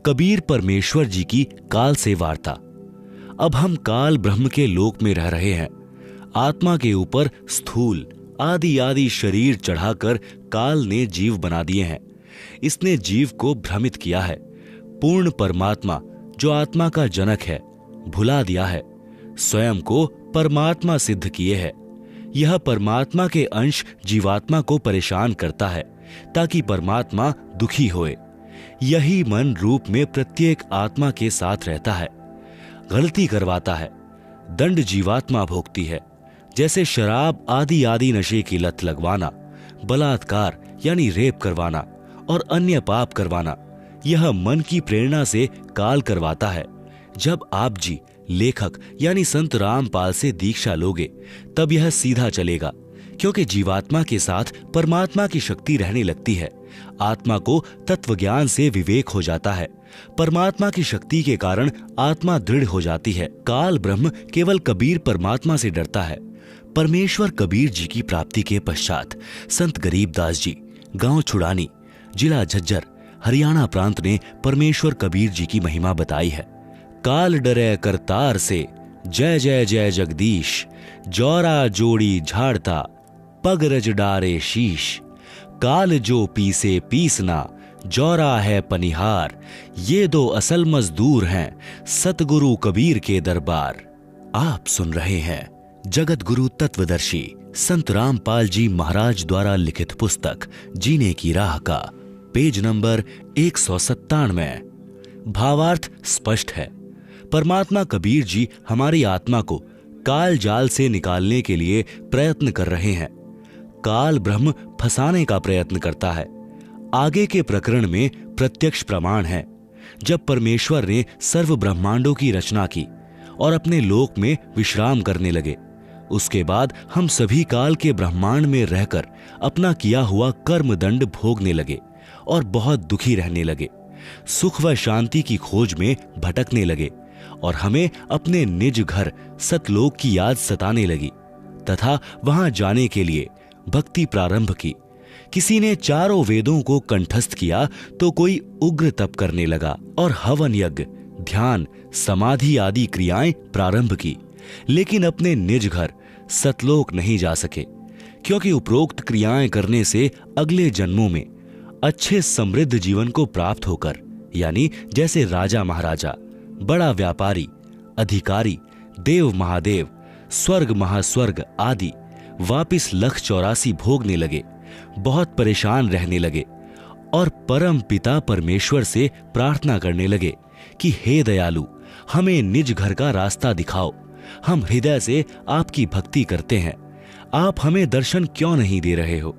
कबीर परमेश्वर जी की काल से वार्ता। अब हम काल ब्रह्म के लोक में रह रहे हैं। आत्मा के ऊपर स्थूल आदि आदि शरीर चढ़ाकर काल ने जीव बना दिए हैं। इसने जीव को भ्रमित किया है। पूर्ण परमात्मा जो आत्मा का जनक है भुला दिया है। स्वयं को परमात्मा सिद्ध किए है। यह परमात्मा के अंश जीवात्मा को परेशान करता है ताकि परमात्मा दुखी होए। यही मन रूप में प्रत्येक आत्मा के साथ रहता है, गलती करवाता है, दंड जीवात्मा भोगती है, जैसे शराब आदि आदि नशे की लत लगवाना, बलात्कार यानी रेप करवाना और अन्य पाप करवाना। यह मन की प्रेरणा से काल करवाता है। जब आप जी लेखक यानी संत रामपाल से दीक्षा लोगे तब यह सीधा चलेगा, क्योंकि जीवात्मा के साथ परमात्मा की शक्ति रहने लगती है। आत्मा को तत्वज्ञान से विवेक हो जाता है। परमात्मा की शक्ति के कारण आत्मा दृढ़ हो जाती है। काल ब्रह्म केवल कबीर परमात्मा से डरता है। परमेश्वर कबीर जी की प्राप्ति के पश्चात संत गरीबदास जी गांव छुड़ानी, जिला झज्जर, हरियाणा प्रांत ने परमेश्वर कबीर जी की महिमा बताई है। काल डरे करतार से, जय जय जय जगदीश, जौरा जोड़ी झाड़ता, पग रज डारे शीश, काल जो पीसे पीसना, जौरा है पनिहार, ये दो असल मजदूर हैं सतगुरु कबीर के दरबार। आप सुन रहे हैं जगत गुरु तत्वदर्शी संत रामपाल जी महाराज द्वारा लिखित पुस्तक जीने की राह का पेज नंबर 197। भावार्थ स्पष्ट है। परमात्मा कबीर जी हमारी आत्मा को काल जाल से निकालने के लिए प्रयत्न कर रहे हैं। काल ब्रह्म फंसाने का प्रयत्न करता है। आगे के प्रकरण में प्रत्यक्ष प्रमाण है। जब परमेश्वर ने सर्व ब्रह्मांडों की रचना की और अपने लोक में विश्राम करने लगे, उसके बाद हम सभी काल के ब्रह्मांड में रहकर अपना किया हुआ कर्म दंड भोगने लगे और बहुत दुखी रहने लगे। सुख व शांति की खोज में भटकने लगे और हमें अपने निज घर सतलोक की याद सताने लगी तथा वहां जाने के लिए भक्ति प्रारंभ की। किसी ने चारों वेदों को कंठस्थ किया तो कोई उग्र तप करने लगा और हवन यज्ञ, ध्यान, समाधि आदि क्रियाएं प्रारंभ की, लेकिन अपने निज घर सतलोक नहीं जा सके, क्योंकि उपरोक्त क्रियाएं करने से अगले जन्मों में अच्छे समृद्ध जीवन को प्राप्त होकर, यानी जैसे राजा महाराजा, बड़ा व्यापारी, अधिकारी, देव महादेव, स्वर्ग महास्वर्ग आदि वापिस लख 84 भोगने लगे, बहुत परेशान रहने लगे और परम पिता परमेश्वर से प्रार्थना करने लगे कि हे दयालु, हमें निज घर का रास्ता दिखाओ। हम हृदय से आपकी भक्ति करते हैं, आप हमें दर्शन क्यों नहीं दे रहे हो।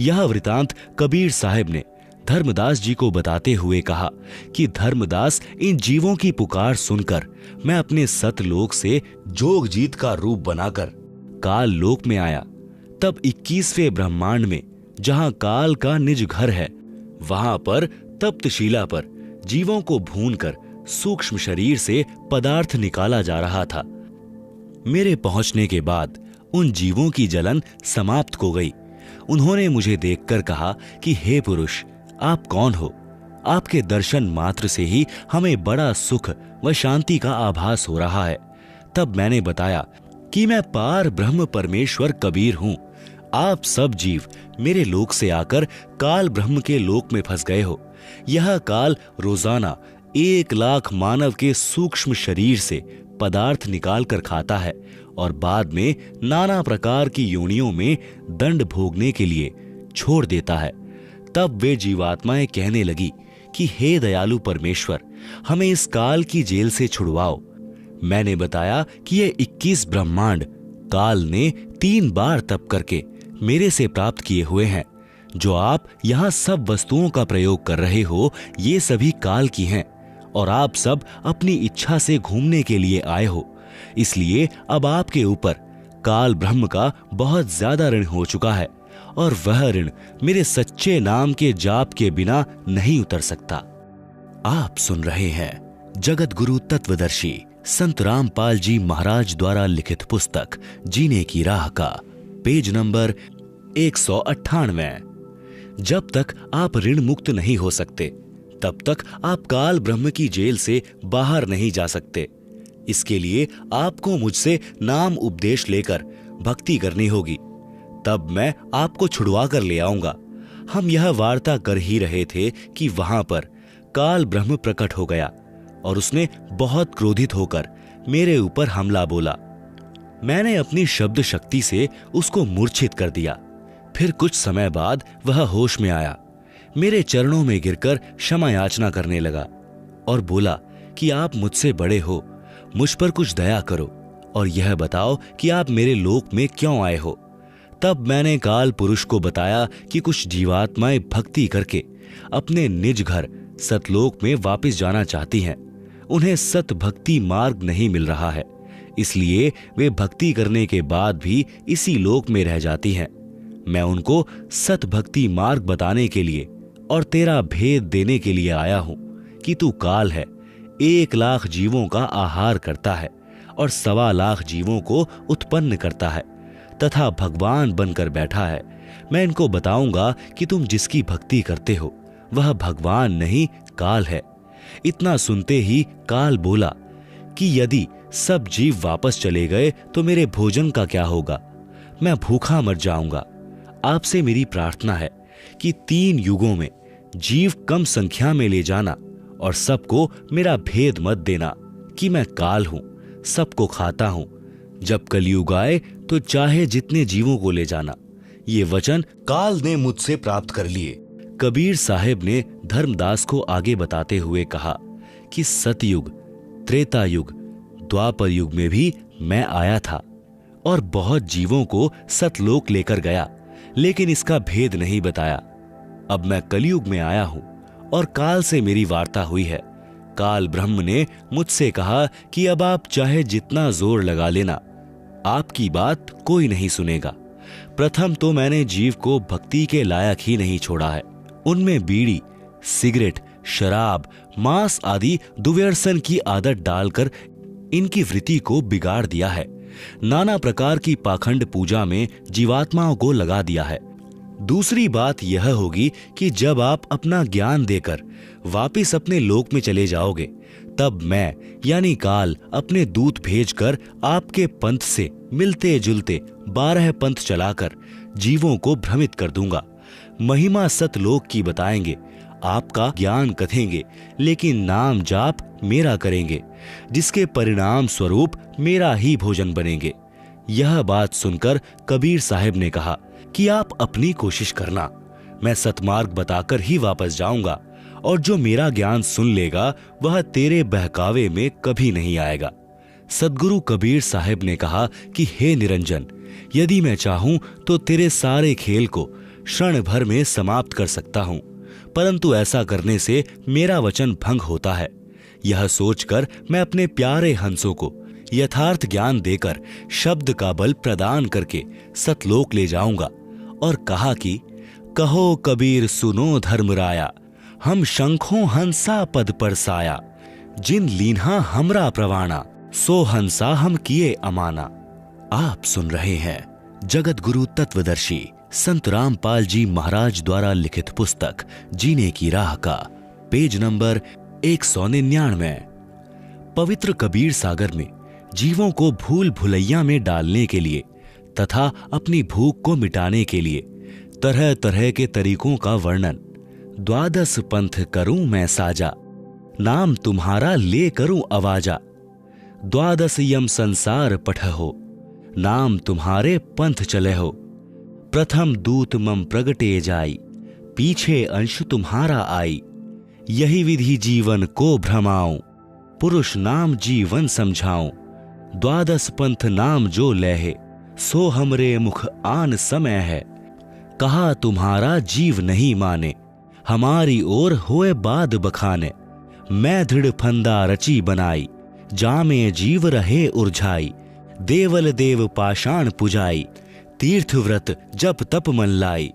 यह वृतांत कबीर साहब ने धर्मदास जी को बताते हुए कहा कि धर्मदास, इन जीवों की पुकार सुनकर मैं अपने सतलोक से जोग जीत का रूप बनाकर काल लोक में आया। तब 21वें ब्रह्मांड में, जहां काल का निज घर है, वहां पर तप्तशिला पर जीवों को भूनकर सूक्ष्म शरीर से पदार्थ निकाला जा रहा था। मेरे पहुंचने के बाद उन जीवों की जलन समाप्त हो गई। उन्होंने मुझे देखकर कहा कि हे पुरुष, आप कौन हो? आपके दर्शन मात्र से ही हमें बड़ा सुख व शांति का आभास हो रहा है। तब मैंने बताया कि मैं पार ब्रह्म परमेश्वर कबीर हूं। आप सब जीव मेरे लोक से आकर काल ब्रह्म के लोक में फंस गए हो। यह काल रोजाना 1 लाख मानव के सूक्ष्म शरीर से पदार्थ निकाल कर खाता है और बाद में नाना प्रकार की योनियों में दंड भोगने के लिए छोड़ देता है। तब वे जीवात्माएं कहने लगी कि हे दयालु परमेश्वर, हमें इस काल की जेल से छुड़वाओ। मैंने बताया कि ये 21 ब्रह्मांड काल ने 3 बार तप करके मेरे से प्राप्त किए हुए हैं। जो आप यहाँ सब वस्तुओं का प्रयोग कर रहे हो, ये सभी काल की हैं और आप सब अपनी इच्छा से घूमने के लिए आए हो। इसलिए अब आपके ऊपर काल ब्रह्म का बहुत ज्यादा ऋण हो चुका है और वह ऋण मेरे सच्चे नाम के जाप के बिना नहीं उतर सकता। आप सुन रहे हैं जगत गुरु तत्वदर्शी संत रामपाल जी महाराज द्वारा लिखित पुस्तक जीने की राह का पेज नंबर 198। जब तक आप ऋण मुक्त नहीं हो सकते, तब तक आप काल ब्रह्म की जेल से बाहर नहीं जा सकते। इसके लिए आपको मुझसे नाम उपदेश लेकर भक्ति करनी होगी, तब मैं आपको छुड़वा कर ले आऊंगा। हम यह वार्ता कर ही रहे थे कि वहां पर काल ब्रह्म प्रकट हो गया और उसने बहुत क्रोधित होकर मेरे ऊपर हमला बोला। मैंने अपनी शब्द शक्ति से उसको मूर्छित कर दिया। फिर कुछ समय बाद वह होश में आया। मेरे चरणों में गिरकर क्षमा याचना करने लगा और बोला कि आप मुझसे बड़े हो, मुझ पर कुछ दया करो और यह बताओ कि आप मेरे लोक में क्यों आए हो। तब मैंने काल पुरुष को बताया कि कुछ जीवात्माएं भक्ति करके अपने निज घर सतलोक में वापस जाना चाहती हैं। उन्हें सत भक्ति मार्ग नहीं मिल रहा है, इसलिए वे भक्ति करने के बाद भी इसी लोक में रह जाती हैं। मैं उनको सत भक्ति मार्ग बताने के लिए और तेरा भेद देने के लिए आया हूं कि तू काल है, 1,00,000 जीवों का आहार करता है और 1,25,00,000 जीवों को उत्पन्न करता है तथा भगवान बनकर बैठा है। मैं इनको बताऊंगा कि तुम जिसकी भक्ति करते हो वह भगवान नहीं काल है। इतना सुनते ही काल बोला कि यदि सब जीव वापस चले गए तो मेरे भोजन का क्या होगा, मैं भूखा मर जाऊंगा। आपसे मेरी प्रार्थना है कि 3 युगों में जीव कम संख्या में ले जाना और सबको मेरा भेद मत देना कि मैं काल हूं, सबको खाता हूं। जब कलयुग आए तो चाहे जितने जीवों को ले जाना। ये वचन काल ने मुझसे प्राप्त कर लिए। कबीर साहब ने धर्मदास को आगे बताते हुए कहा कि सतयुग, त्रेता युग, द्वापर युग में भी मैं आया था और बहुत जीवों को सतलोक लेकर गया, लेकिन इसका भेद नहीं बताया। अब मैं कलयुग में आया हूं और काल से मेरी वार्ता हुई है। काल ब्रह्म ने मुझसे कहा कि अब आप चाहे जितना जोर लगा लेना, आपकी बात कोई नहीं सुनेगा। प्रथम तो मैंने जीव को भक्ति के लायक ही नहीं छोड़ा है। उनमें बीड़ी, सिगरेट, शराब, मांस आदि दुर्व्यसन की आदत डालकर इनकी वृत्ति को बिगाड़ दिया है। नाना प्रकार की पाखंड पूजा में जीवात्माओं को लगा दिया है। दूसरी बात यह होगी कि जब आप अपना ज्ञान देकर वापिस अपने लोक में चले जाओगे, तब मैं यानी काल अपने दूत भेजकर आपके पंथ से मिलते जुलते 12 पंथ चलाकर जीवों को भ्रमित कर दूंगा। महिमा सतलोक की बताएंगे, आपका ज्ञान कथेंगे, लेकिन नाम जाप मेरा करेंगे, जिसके परिणाम स्वरूप मेरा ही भोजन बनेंगे। यह बात सुनकर कबीर साहब ने कहा कि आप अपनी कोशिश करना, मैं सतमार्ग बताकर ही वापस जाऊंगा और जो मेरा ज्ञान सुन लेगा वह तेरे बहकावे में कभी नहीं आएगा। सद्गुरु कबीर साहब ने कहा कि हे निरंजन, यदि मैं चाहूं तो तेरे सारे खेल को क्षण भर में समाप्त कर सकता हूं, परंतु ऐसा करने से मेरा वचन भंग होता है। यह सोचकर मैं अपने प्यारे हंसों को यथार्थ ज्ञान देकर शब्द का बल प्रदान करके सतलोक ले जाऊंगा। और कहा कि कहो कबीर सुनो धर्मराया, हम शंखों हंसा पद पर साया, जिन लीन्हा हमरा प्रवाणा, सो हंसा हम किए अमाना। आप सुन रहे हैं जगत गुरु तत्वदर्शी संत रामपाल जी महाराज द्वारा लिखित पुस्तक जीने की राह का पेज नंबर 199। पवित्र कबीर सागर में जीवों को भूल भुलैया में डालने के लिए तथा अपनी भूख को मिटाने के लिए तरह तरह के तरीकों का वर्णन। 12 पंथ करूं मैं साजा, नाम तुम्हारा ले करूं अवाजा। 12 यम संसार पठहो, नाम तुम्हारे पंथ चले हो। प्रथम दूत मम प्रगटे जाई, पीछे अंश तुम्हारा आई। यही विधि जीवन को भ्रमाऊं, पुरुष नाम जीवन समझाऊं। 12 पंथ नाम जो लहे, सो हमरे मुख आन समय है। कहा तुम्हारा जीव नहीं माने, हमारी ओर होए बाद बखाने। मैं दृढ़ फंदा रची बनाई, जामे जीव रहे उर्झाई। देवल देव पाषाण पुजाई, तीर्थ व्रत जप तप मन लाई।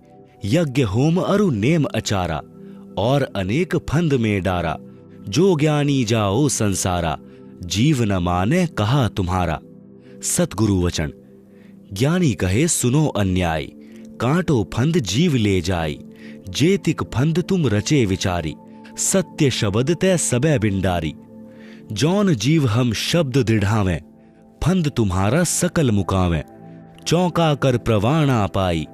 यज्ञ होम अरु नेम अचारा, और अनेक फंद में डारा। जो ज्ञानी जाओ संसारा, जीव न माने कहा तुम्हारा। सतगुरु वचन। ज्ञानी कहे सुनो अन्याय, कांटो फंद जीव ले जाई। जेतिक फंद तुम रचे विचारी, सत्य शब्द तै सबे बिंडारी। जौन जीव हम शब्द दृढ़ावें, फंद तुम्हारा सकल मुकावें। चौंका कर प्रवाणा पाई,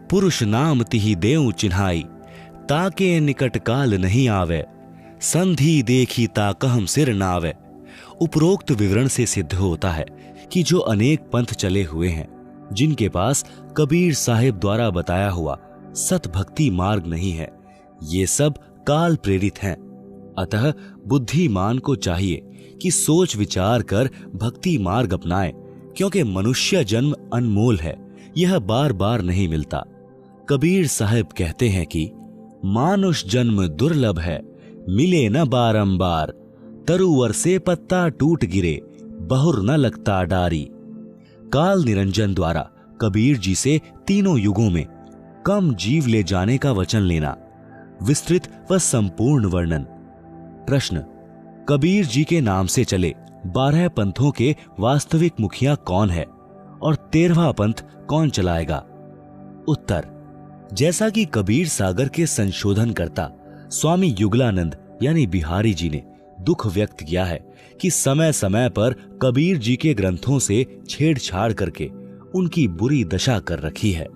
पुरुष नाम तिहि देऊ चिन्हाई। ताके निकट काल नहीं आवे, संधि देखी ताकहम सिर नावे। उपरोक्त विवरण से सिद्ध होता है कि जो अनेक पंथ चले हुए हैं, जिनके पास कबीर साहिब द्वारा बताया हुआ सत भक्ति मार्ग नहीं है, ये सब काल प्रेरित हैं। अतः बुद्धिमान को चाहिए कि सोच विचार कर भक्ति मार्ग अपनाए, क्योंकि मनुष्य जन्म अनमोल है, यह बार बार नहीं मिलता। कबीर साहब कहते हैं कि मानुष जन्म दुर्लभ है, मिले न बारंबार, तरुवर से पत्ता टूट गिरे, बहुर न लगता डारी। काल निरंजन द्वारा कबीर जी से तीनों युगों में कम जीव ले जाने का वचन लेना। विस्तृत व संपूर्ण वर्णन। प्रश्न, कबीर जी के नाम से चले 12 पंथों के वास्तविक मुखिया कौन है और 13वां पंथ कौन चलाएगा? उत्तर, जैसा कि कबीर सागर के संशोधनकर्ता स्वामी युगलानंद यानी बिहारी जी ने दुख व्यक्त किया है कि समय समय पर कबीर जी के ग्रंथों से छेड़छाड़ करके उनकी बुरी दशा कर रखी है।